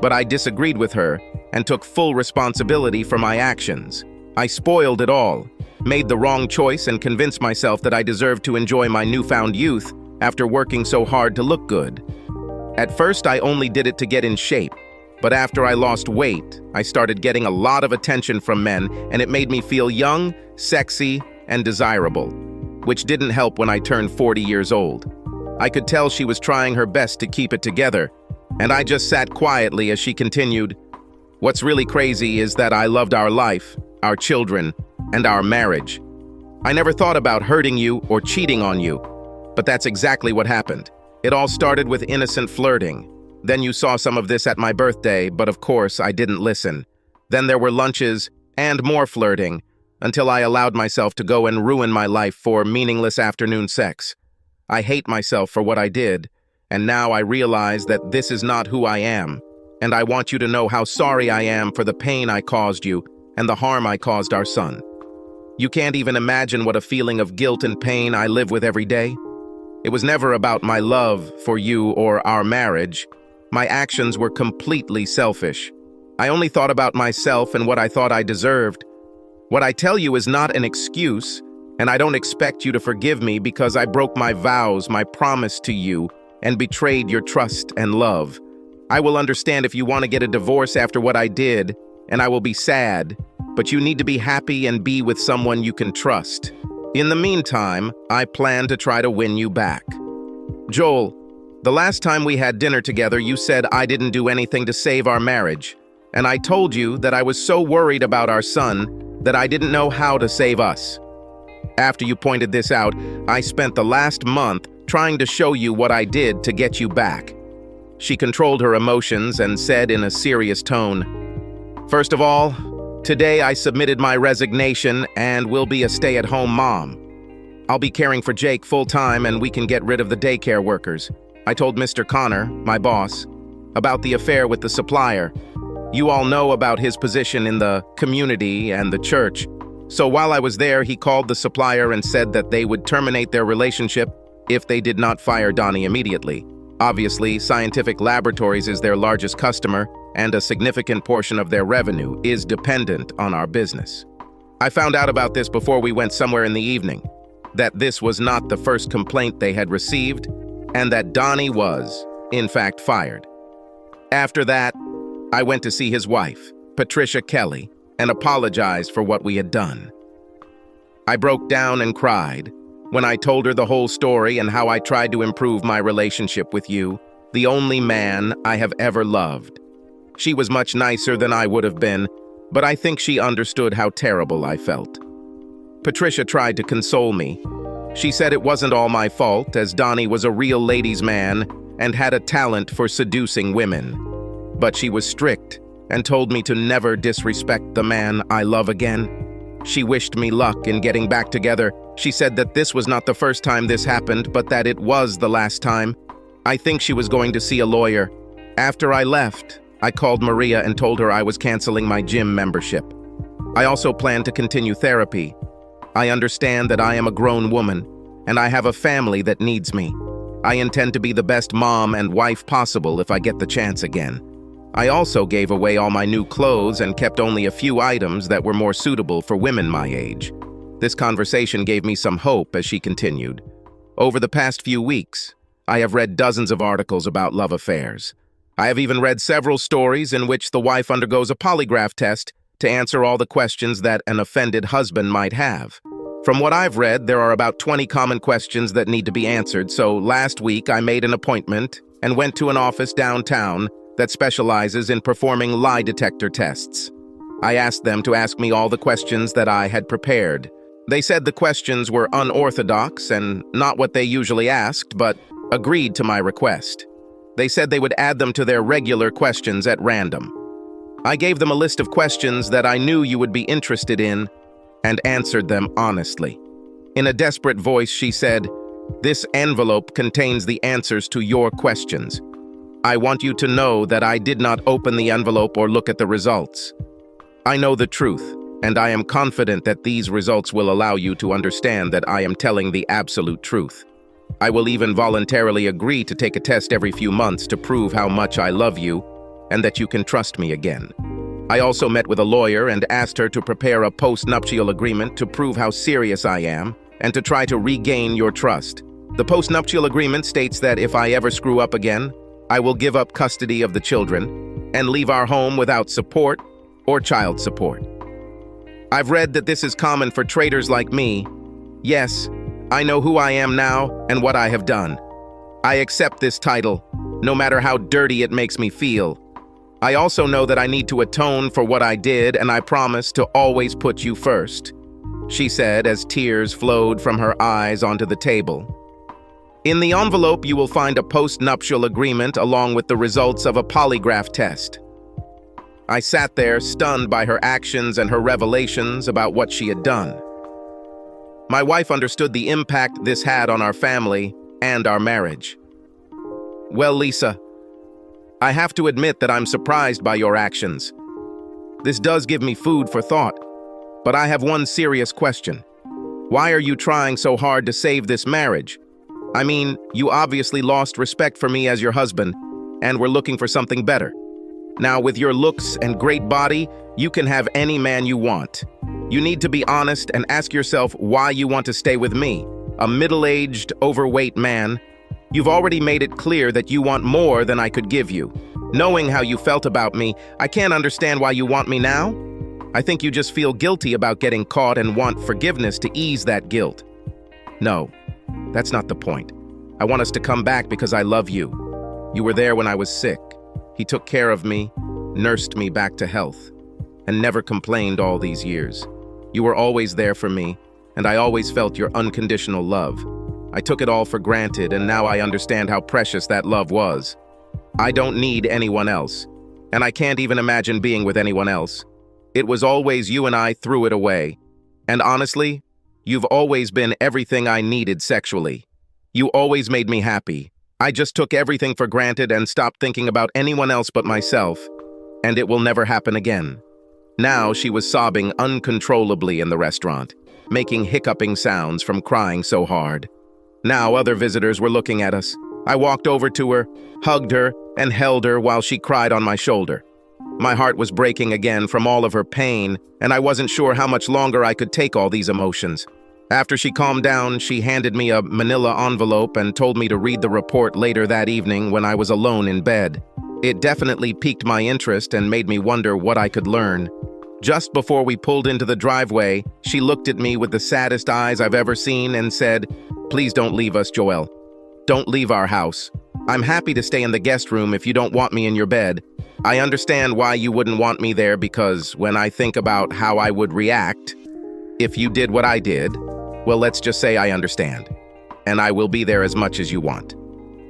but I disagreed with her and took full responsibility for my actions. I spoiled it all, made the wrong choice, and convinced myself that I deserved to enjoy my newfound youth after working so hard to look good. At first, I only did it to get in shape, but after I lost weight, I started getting a lot of attention from men, and it made me feel young, sexy, and desirable, which didn't help when I turned 40 years old. I could tell she was trying her best to keep it together, and I just sat quietly as she continued, "What's really crazy is that I loved our life, our children, and our marriage. I never thought about hurting you or cheating on you, but that's exactly what happened. It all started with innocent flirting. Then you saw some of this at my birthday, but of course I didn't listen. Then there were lunches and more flirting, until I allowed myself to go and ruin my life for meaningless afternoon sex. I hate myself for what I did, and now I realize that this is not who I am, and I want you to know how sorry I am for the pain I caused you and the harm I caused our son. You can't even imagine what a feeling of guilt and pain I live with every day. It was never about my love for you or our marriage. My actions were completely selfish. I only thought about myself and what I thought I deserved. What I tell you is not an excuse, and I don't expect you to forgive me because I broke my vows, my promise to you, and betrayed your trust and love. I will understand if you want to get a divorce after what I did, and I will be sad, but you need to be happy and be with someone you can trust. In the meantime, I plan to try to win you back." Joel, the last time we had dinner together, you said I didn't do anything to save our marriage, and I told you that I was so worried about our son that I didn't know how to save us. After you pointed this out, I spent the last month trying to show you what I did to get you back. She controlled her emotions and said in a serious tone, "First of all, today I submitted my resignation and will be a stay-at-home mom. I'll be caring for Jake full-time and we can get rid of the daycare workers. I told Mr. Connor, my boss, about the affair with the supplier. You all know about his position in the community and the church. So while I was there, he called the supplier and said that they would terminate their relationship if they did not fire Donnie immediately. Obviously, Scientific Laboratories is their largest customer, and a significant portion of their revenue is dependent on our business. I found out about this before we went somewhere in the evening, that this was not the first complaint they had received, and that Donnie was, in fact, fired. After that, I went to see his wife, Patricia Kelly, and apologized for what we had done. I broke down and cried when I told her the whole story and how I tried to improve my relationship with you, the only man I have ever loved. She was much nicer than I would have been, but I think she understood how terrible I felt. Patricia tried to console me. She said it wasn't all my fault, as Donnie was a real ladies' man, and had a talent for seducing women. But she was strict and told me to never disrespect the man I love again. She wished me luck in getting back together. She said that this was not the first time this happened, but that it was the last time. I think she was going to see a lawyer. After I left, I called Maria and told her I was canceling my gym membership. I also plan to continue therapy. I understand that I am a grown woman, and I have a family that needs me. I intend to be the best mom and wife possible if I get the chance again. I also gave away all my new clothes and kept only a few items that were more suitable for women my age. This conversation gave me some hope as she continued. Over the past few weeks, I have read dozens of articles about love affairs. I have even read several stories in which the wife undergoes a polygraph test to answer all the questions that an offended husband might have. From what I've read, there are about 20 common questions that need to be answered, so last week I made an appointment and went to an office downtown that specializes in performing lie detector tests. I asked them to ask me all the questions that I had prepared. They said the questions were unorthodox and not what they usually asked, but agreed to my request. They said they would add them to their regular questions at random. I gave them a list of questions that I knew you would be interested in and answered them honestly. In a desperate voice, she said, "This envelope contains the answers to your questions. I want you to know that I did not open the envelope or look at the results. I know the truth, and I am confident that these results will allow you to understand that I am telling the absolute truth. I will even voluntarily agree to take a test every few months to prove how much I love you and that you can trust me again." I also met with a lawyer and asked her to prepare a post-nuptial agreement to prove how serious I am and to try to regain your trust. The post-nuptial agreement states that if I ever screw up again, I will give up custody of the children and leave our home without support or child support. I've read that this is common for traitors like me. Yes, I know who I am now and what I have done. I accept this title, no matter how dirty it makes me feel. I also know that I need to atone for what I did, and I promise to always put you first, she said as tears flowed from her eyes onto the table. In the envelope, you will find a post-nuptial agreement along with the results of a polygraph test. I sat there, stunned by her actions and her revelations about what she had done. My wife understood the impact this had on our family and our marriage. "Well, Lisa, I have to admit that I'm surprised by your actions. This does give me food for thought, but I have one serious question. Why are you trying so hard to save this marriage? I mean, you obviously lost respect for me as your husband, and were looking for something better. Now, with your looks and great body, you can have any man you want. You need to be honest and ask yourself why you want to stay with me, a middle-aged, overweight man. You've already made it clear that you want more than I could give you. Knowing how you felt about me, I can't understand why you want me now. I think you just feel guilty about getting caught and want forgiveness to ease that guilt. No, that's not the point. I want us to come back because I love you. You were there when I was sick. He took care of me, nursed me back to health, and never complained all these years. You were always there for me, and I always felt your unconditional love. I took it all for granted, and now I understand how precious that love was. I don't need anyone else, and I can't even imagine being with anyone else. It was always you, and I threw it away. And honestly, you've always been everything I needed sexually. You always made me happy. I just took everything for granted and stopped thinking about anyone else but myself, and it will never happen again. Now she was sobbing uncontrollably in the restaurant, making hiccuping sounds from crying so hard. Now other visitors were looking at us. I walked over to her, hugged her, and held her while she cried on my shoulder. My heart was breaking again from all of her pain, and I wasn't sure how much longer I could take all these emotions. After she calmed down, she handed me a manila envelope and told me to read the report later that evening when I was alone in bed. It definitely piqued my interest and made me wonder what I could learn. Just before we pulled into the driveway, she looked at me with the saddest eyes I've ever seen and said, "Please don't leave us, Joelle. Don't leave our house. I'm happy to stay in the guest room if you don't want me in your bed. I understand why you wouldn't want me there because when I think about how I would react if you did what I did, well, let's just say I understand. And I will be there as much as you want."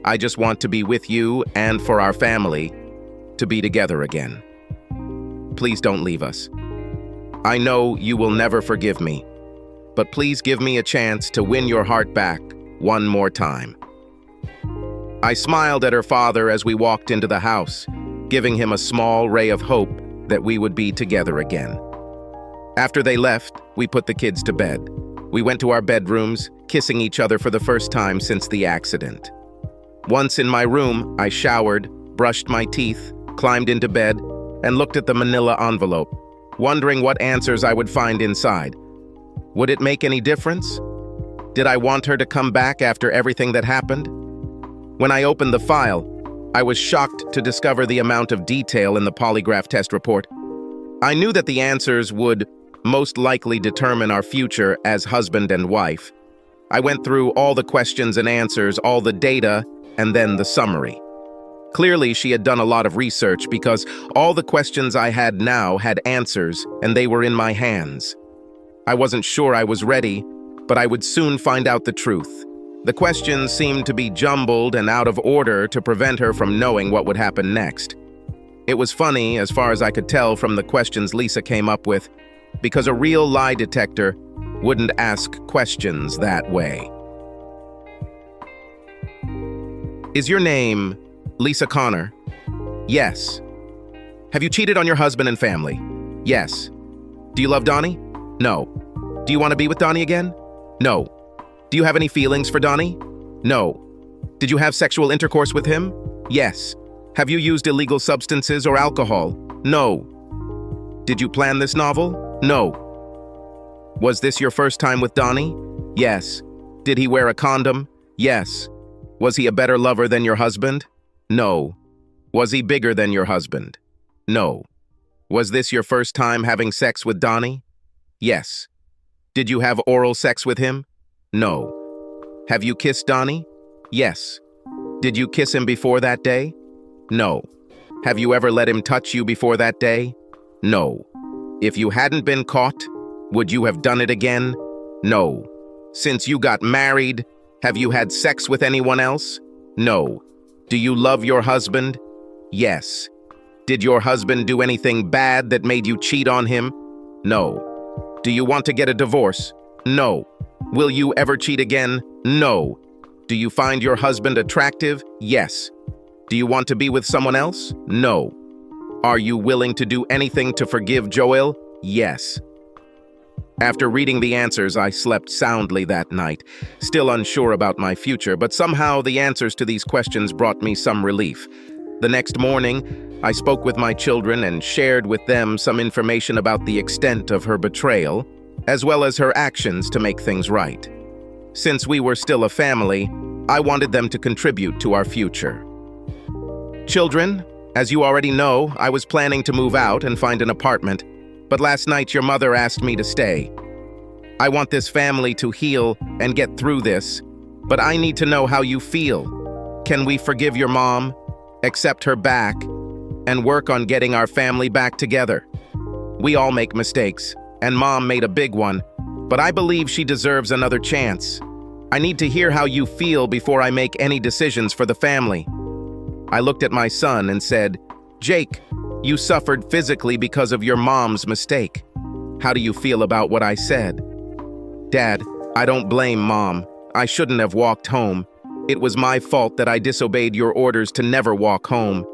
I just want to be with you and for our family to be together again. Please don't leave us. I know you will never forgive me, but please give me a chance to win your heart back one more time." I smiled at her father as we walked into the house, giving him a small ray of hope that we would be together again. After they left, we put the kids to bed. We went to our bedrooms, kissing each other for the first time since the accident. Once in my room, I showered, brushed my teeth, climbed into bed, and looked at the manila envelope, wondering what answers I would find inside. Would it make any difference? Did I want her to come back after everything that happened? When I opened the file, I was shocked to discover the amount of detail in the polygraph test report. I knew that the answers would most likely determine our future as husband and wife. I went through all the questions and answers, all the data, and then the summary. Clearly, she had done a lot of research because all the questions I had now had answers, and they were in my hands. I wasn't sure I was ready, but I would soon find out the truth. The questions seemed to be jumbled and out of order to prevent her from knowing what would happen next. It was funny, as far as I could tell from the questions Lisa came up with, because a real lie detector wouldn't ask questions that way. Is your name Lisa Connor? Yes. Have you cheated on your husband and family? Yes. Do you love Donnie? No. Do you want to be with Donnie again? No. Do you have any feelings for Donnie? No. Did you have sexual intercourse with him? Yes. Have you used illegal substances or alcohol? No. Did you plan this novel? No. Was this your first time with Donnie? Yes. Did he wear a condom? Yes. Was he a better lover than your husband? No. Was he bigger than your husband? No. Was this your first time having sex with Donnie? Yes. Did you have oral sex with him? No. Have you kissed Donnie? Yes. Did you kiss him before that day? No. Have you ever let him touch you before that day? No. If you hadn't been caught, would you have done it again? No. Since you got married, have you had sex with anyone else? No. Do you love your husband? Yes. Did your husband do anything bad that made you cheat on him? No. Do you want to get a divorce? No. Will you ever cheat again? No. Do you find your husband attractive? Yes. Do you want to be with someone else? No. Are you willing to do anything to forgive Joel? Yes. After reading the answers, I slept soundly that night, still unsure about my future, but somehow the answers to these questions brought me some relief. The next morning, I spoke with my children and shared with them some information about the extent of her betrayal, as well as her actions to make things right. Since we were still a family, I wanted them to contribute to our future. Children, as you already know, I was planning to move out and find an apartment, but last night your mother asked me to stay. I want this family to heal and get through this, but I need to know how you feel. Can we forgive your mom, accept her back, and work on getting our family back together? We all make mistakes, and Mom made a big one, but I believe she deserves another chance. I need to hear how you feel before I make any decisions for the family. I looked at my son and said, "Jake, you suffered physically because of your mom's mistake. How do you feel about what I said?" "Dad, I don't blame Mom. I shouldn't have walked home. It was my fault that I disobeyed your orders to never walk home.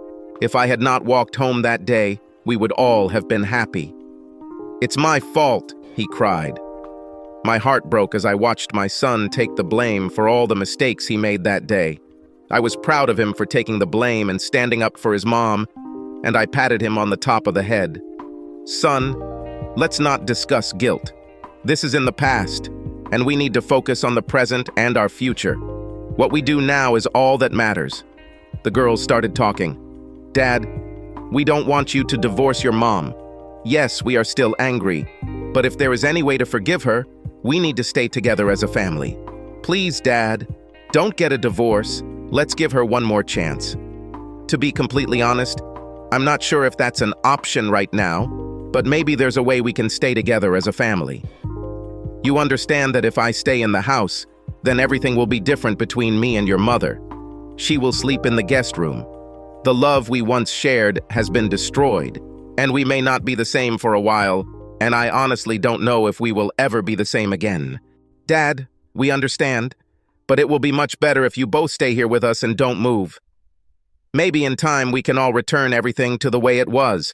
If I had not walked home that day, we would all have been happy." "It's my fault," he cried. My heart broke as I watched my son take the blame for all the mistakes he made that day. I was proud of him for taking the blame and standing up for his mom, and I patted him on the top of the head. "Son, let's not discuss guilt. This is in the past, and we need to focus on the present and our future. What we do now is all that matters." The girls started talking. "Dad, we don't want you to divorce your mom. Yes, we are still angry, but if there is any way to forgive her, we need to stay together as a family. Please, Dad, don't get a divorce. Let's give her one more chance." To be completely honest, I'm not sure if that's an option right now, but maybe there's a way we can stay together as a family. You understand that if I stay in the house, then everything will be different between me and your mother. She will sleep in the guest room. The love we once shared has been destroyed, and we may not be the same for a while, and I honestly don't know if we will ever be the same again. Dad, we understand, but it will be much better if you both stay here with us and don't move. Maybe in time we can all return everything to the way it was.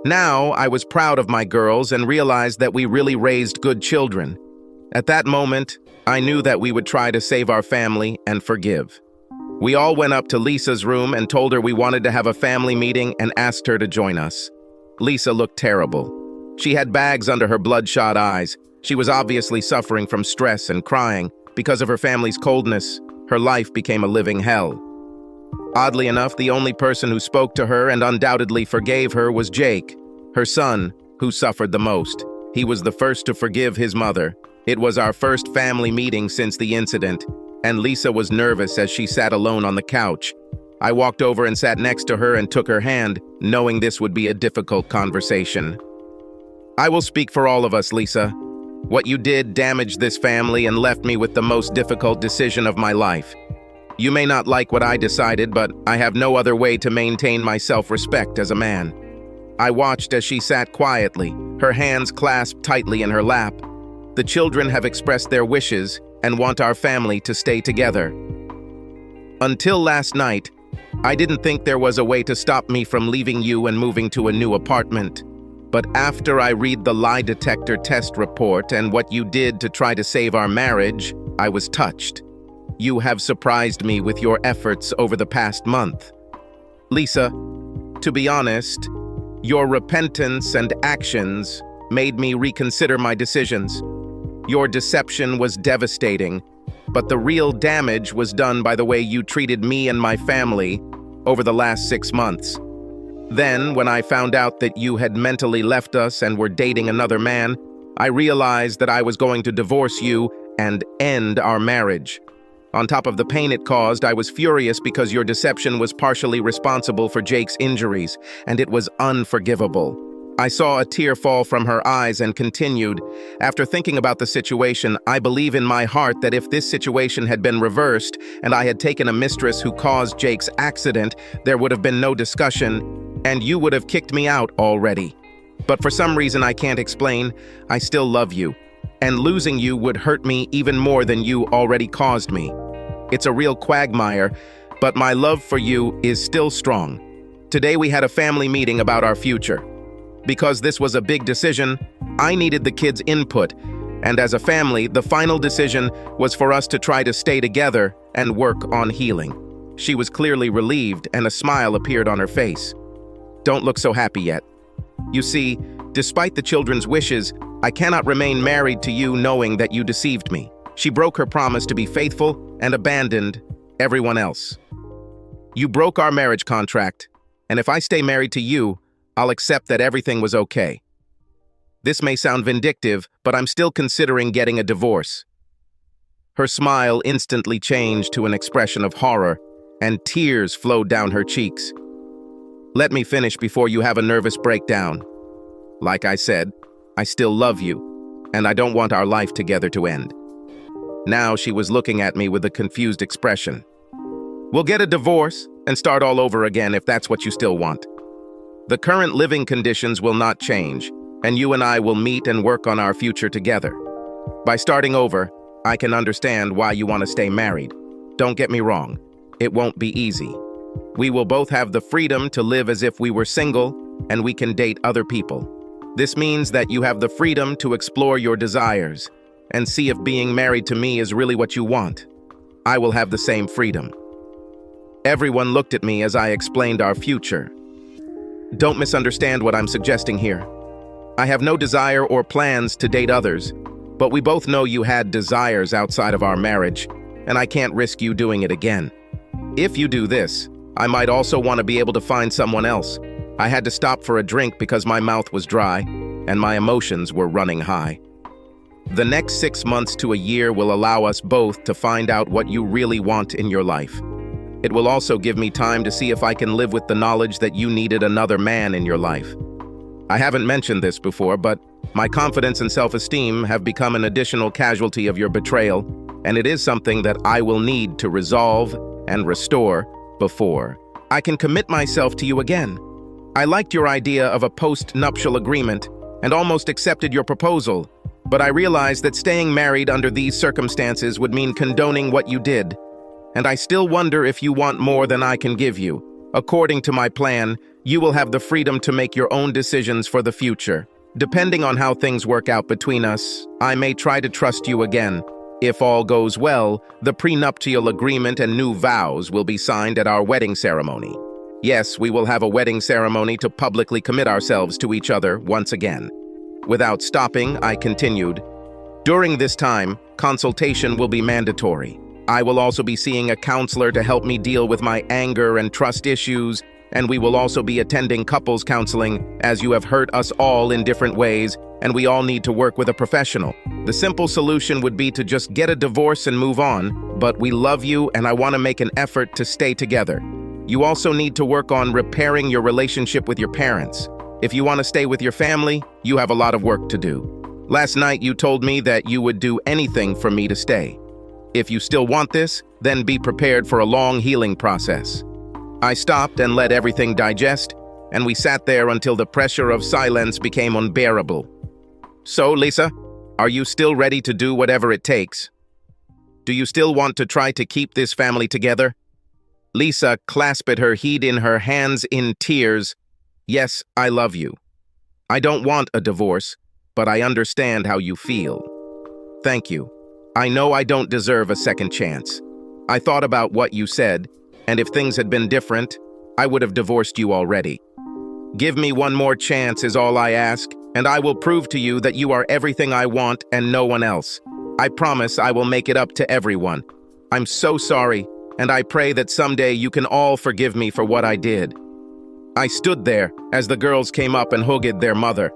Now, I was proud of my girls and realized that we really raised good children. At that moment, I knew that we would try to save our family and forgive. We all went up to Lisa's room and told her we wanted to have a family meeting and asked her to join us. Lisa looked terrible. She had bags under her bloodshot eyes. She was obviously suffering from stress and crying. Because of her family's coldness, her life became a living hell. Oddly enough, the only person who spoke to her and undoubtedly forgave her was Jake, her son, who suffered the most. He was the first to forgive his mother. It was our first family meeting since the incident, and Lisa was nervous as she sat alone on the couch. I walked over and sat next to her and took her hand, knowing this would be a difficult conversation. I will speak for all of us, Lisa. What you did damaged this family and left me with the most difficult decision of my life. You may not like what I decided, but I have no other way to maintain my self-respect as a man. I watched as she sat quietly, her hands clasped tightly in her lap. The children have expressed their wishes and want our family to stay together. Until last night, I didn't think there was a way to stop me from leaving you and moving to a new apartment. But after I read the lie detector test report and what you did to try to save our marriage, I was touched. You have surprised me with your efforts over the past month. Lisa, to be honest, your repentance and actions made me reconsider my decisions. Your deception was devastating, but the real damage was done by the way you treated me and my family over the last 6 months. Then, when I found out that you had mentally left us and were dating another man, I realized that I was going to divorce you and end our marriage. On top of the pain it caused, I was furious because your deception was partially responsible for Jake's injuries, and it was unforgivable. I saw a tear fall from her eyes and continued, "After thinking about the situation, I believe in my heart that if this situation had been reversed and I had taken a mistress who caused Jake's accident, there would have been no discussion, and you would have kicked me out already. But for some reason I can't explain, I still love you, and losing you would hurt me even more than you already caused me. It's a real quagmire, but my love for you is still strong. Today we had a family meeting about our future. Because this was a big decision, I needed the kids' input, and as a family, the final decision was for us to try to stay together and work on healing." She was clearly relieved, and a smile appeared on her face. "Don't look so happy yet. You see, despite the children's wishes, I cannot remain married to you knowing that you deceived me." She broke her promise to be faithful and abandoned everyone else. "You broke our marriage contract, and if I stay married to you, I'll accept that everything was okay. This may sound vindictive, but I'm still considering getting a divorce." Her smile instantly changed to an expression of horror, and tears flowed down her cheeks. "Let me finish before you have a nervous breakdown. Like I said, I still love you, and I don't want our life together to end." Now she was looking at me with a confused expression. "We'll get a divorce and start all over again if that's what you still want. The current living conditions will not change, and you and I will meet and work on our future together. By starting over, I can understand why you want to stay married. Don't get me wrong, it won't be easy. We will both have the freedom to live as if we were single, and we can date other people. This means that you have the freedom to explore your desires and see if being married to me is really what you want. I will have the same freedom." Everyone looked at me as I explained our future. Don't misunderstand what I'm suggesting here. I have no desire or plans to date others, but we both know you had desires outside of our marriage, and I can't risk you doing it again. If you do this, I might also want to be able to find someone else. I had to stop for a drink because my mouth was dry, and my emotions were running high. The next 6 months to a year will allow us both to find out what you really want in your life. It will also give me time to see if I can live with the knowledge that you needed another man in your life. I haven't mentioned this before, but my confidence and self-esteem have become an additional casualty of your betrayal, and it is something that I will need to resolve and restore before I can commit myself to you again. I liked your idea of a post-nuptial agreement and almost accepted your proposal, but I realized that staying married under these circumstances would mean condoning what you did, and I still wonder if you want more than I can give you. According to my plan, you will have the freedom to make your own decisions for the future. Depending on how things work out between us, I may try to trust you again. If all goes well, the prenuptial agreement and new vows will be signed at our wedding ceremony. Yes, we will have a wedding ceremony to publicly commit ourselves to each other once again. Without stopping, I continued. During this time, consultation will be mandatory. I will also be seeing a counselor to help me deal with my anger and trust issues, and we will also be attending couples counseling, as you have hurt us all in different ways, and we all need to work with a professional. The simple solution would be to just get a divorce and move on, but we love you and I want to make an effort to stay together. You also need to work on repairing your relationship with your parents. If you want to stay with your family, you have a lot of work to do. Last night you told me that you would do anything for me to stay. If you still want this, then be prepared for a long healing process. I stopped and let everything digest, and we sat there until the pressure of silence became unbearable. So, Lisa, are you still ready to do whatever it takes? Do you still want to try to keep this family together? Lisa clasped her head in her hands in tears. Yes, I love you. I don't want a divorce, but I understand how you feel. Thank you. I know I don't deserve a second chance. I thought about what you said, and if things had been different, I would have divorced you already. Give me one more chance is all I ask, and I will prove to you that you are everything I want and no one else. I promise I will make it up to everyone. I'm so sorry, and I pray that someday you can all forgive me for what I did. I stood there as the girls came up and hugged their mother.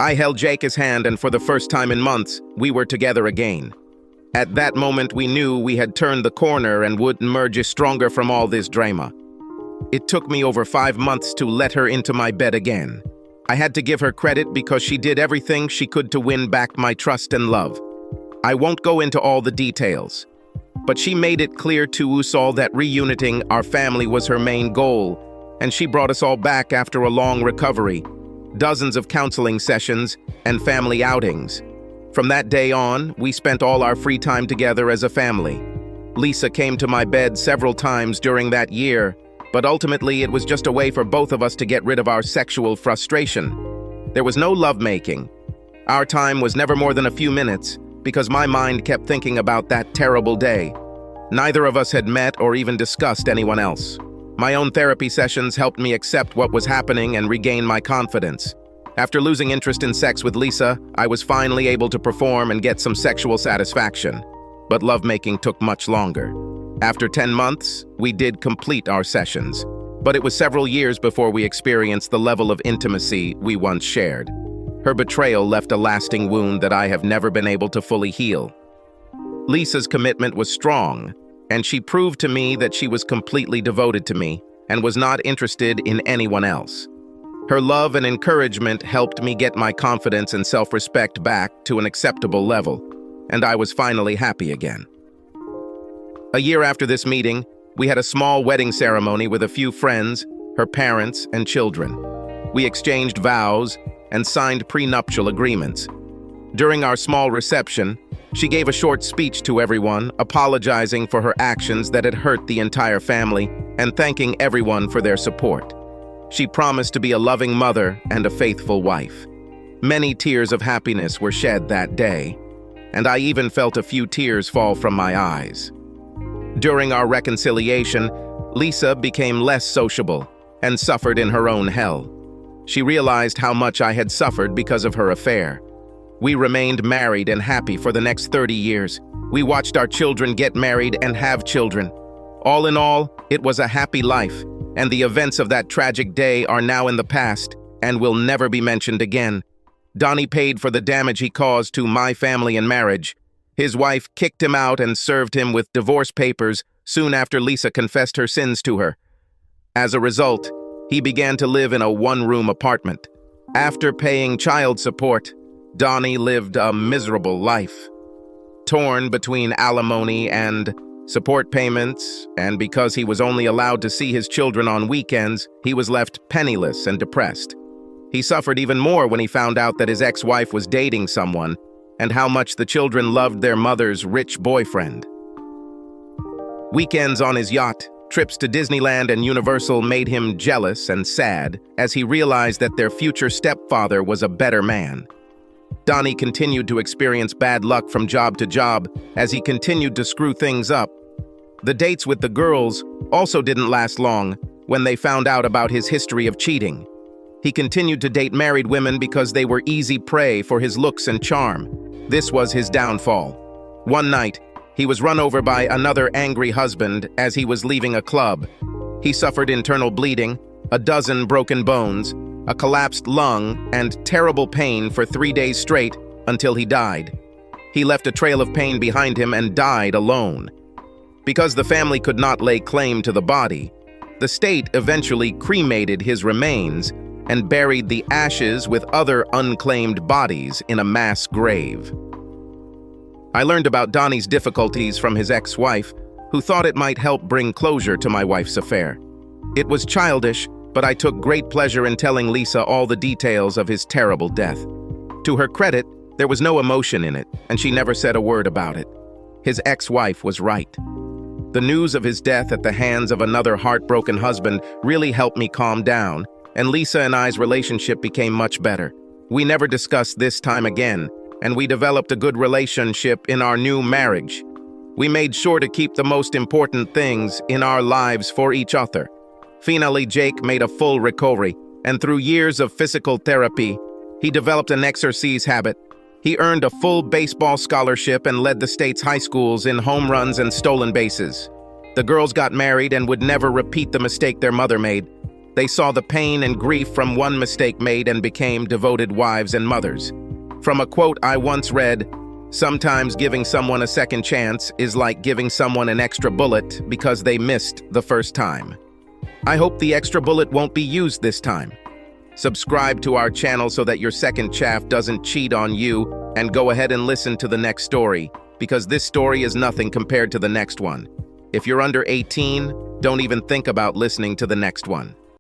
I held Jake's hand, and for the first time in months, we were together again. At that moment, we knew we had turned the corner and would emerge stronger from all this drama. It took me over 5 months to let her into my bed again. I had to give her credit because she did everything she could to win back my trust and love. I won't go into all the details, but she made it clear to us all that reuniting our family was her main goal, and she brought us all back after a long recovery, dozens of counseling sessions, and family outings. From that day on, we spent all our free time together as a family. Lisa came to my bed several times during that year, but ultimately it was just a way for both of us to get rid of our sexual frustration. There was no lovemaking. Our time was never more than a few minutes, because my mind kept thinking about that terrible day. Neither of us had met or even discussed anyone else. My own therapy sessions helped me accept what was happening and regain my confidence. After losing interest in sex with Lisa, I was finally able to perform and get some sexual satisfaction. But lovemaking took much longer. After 10 months, we did complete our sessions. But it was several years before we experienced the level of intimacy we once shared. Her betrayal left a lasting wound that I have never been able to fully heal. Lisa's commitment was strong, and she proved to me that she was completely devoted to me and was not interested in anyone else. Her love and encouragement helped me get my confidence and self-respect back to an acceptable level, and I was finally happy again. A year after this meeting, we had a small wedding ceremony with a few friends, her parents, and children. We exchanged vows and signed prenuptial agreements. During our small reception, she gave a short speech to everyone, apologizing for her actions that had hurt the entire family and thanking everyone for their support. She promised to be a loving mother and a faithful wife. Many tears of happiness were shed that day, and I even felt a few tears fall from my eyes. During our reconciliation, Lisa became less sociable and suffered in her own hell. She realized how much I had suffered because of her affair. We remained married and happy for the next 30 years. We watched our children get married and have children. All in all, it was a happy life, and the events of that tragic day are now in the past and will never be mentioned again. Donnie paid for the damage he caused to my family and marriage. His wife kicked him out and served him with divorce papers soon after Lisa confessed her sins to her. As a result, he began to live in a one-room apartment. After paying child support, Donnie lived a miserable life. Torn between alimony and support payments, and because he was only allowed to see his children on weekends, he was left penniless and depressed. He suffered even more when he found out that his ex-wife was dating someone and how much the children loved their mother's rich boyfriend. Weekends on his yacht, trips to Disneyland and Universal made him jealous and sad as he realized that their future stepfather was a better man. Donnie continued to experience bad luck from job to job as he continued to screw things up. The dates with the girls also didn't last long when they found out about his history of cheating. He continued to date married women because they were easy prey for his looks and charm. This was his downfall. One night, he was run over by another angry husband as he was leaving a club. He suffered internal bleeding, a dozen broken bones, a collapsed lung, and terrible pain for 3 days straight until he died. He left a trail of pain behind him and died alone. Because the family could not lay claim to the body, the state eventually cremated his remains and buried the ashes with other unclaimed bodies in a mass grave. I learned about Donnie's difficulties from his ex-wife, who thought it might help bring closure to my wife's affair. It was childish, but I took great pleasure in telling Lisa all the details of his terrible death. To her credit, there was no emotion in it, and she never said a word about it. His ex-wife was right. The news of his death at the hands of another heartbroken husband really helped me calm down, and Lisa and I's relationship became much better. We never discussed this time again, and we developed a good relationship in our new marriage. We made sure to keep the most important things in our lives for each other. Finally, Jake made a full recovery, and through years of physical therapy, he developed an exercise habit. He earned a full baseball scholarship and led the state's high schools in home runs and stolen bases. The girls got married and would never repeat the mistake their mother made. They saw the pain and grief from one mistake made and became devoted wives and mothers. From a quote I once read, "Sometimes giving someone a second chance is like giving someone an extra bullet because they missed the first time." I hope the extra bullet won't be used this time. Subscribe to our channel so that your second chaff doesn't cheat on you, and go ahead and listen to the next story, because this story is nothing compared to the next one. If you're under 18, don't even think about listening to the next one.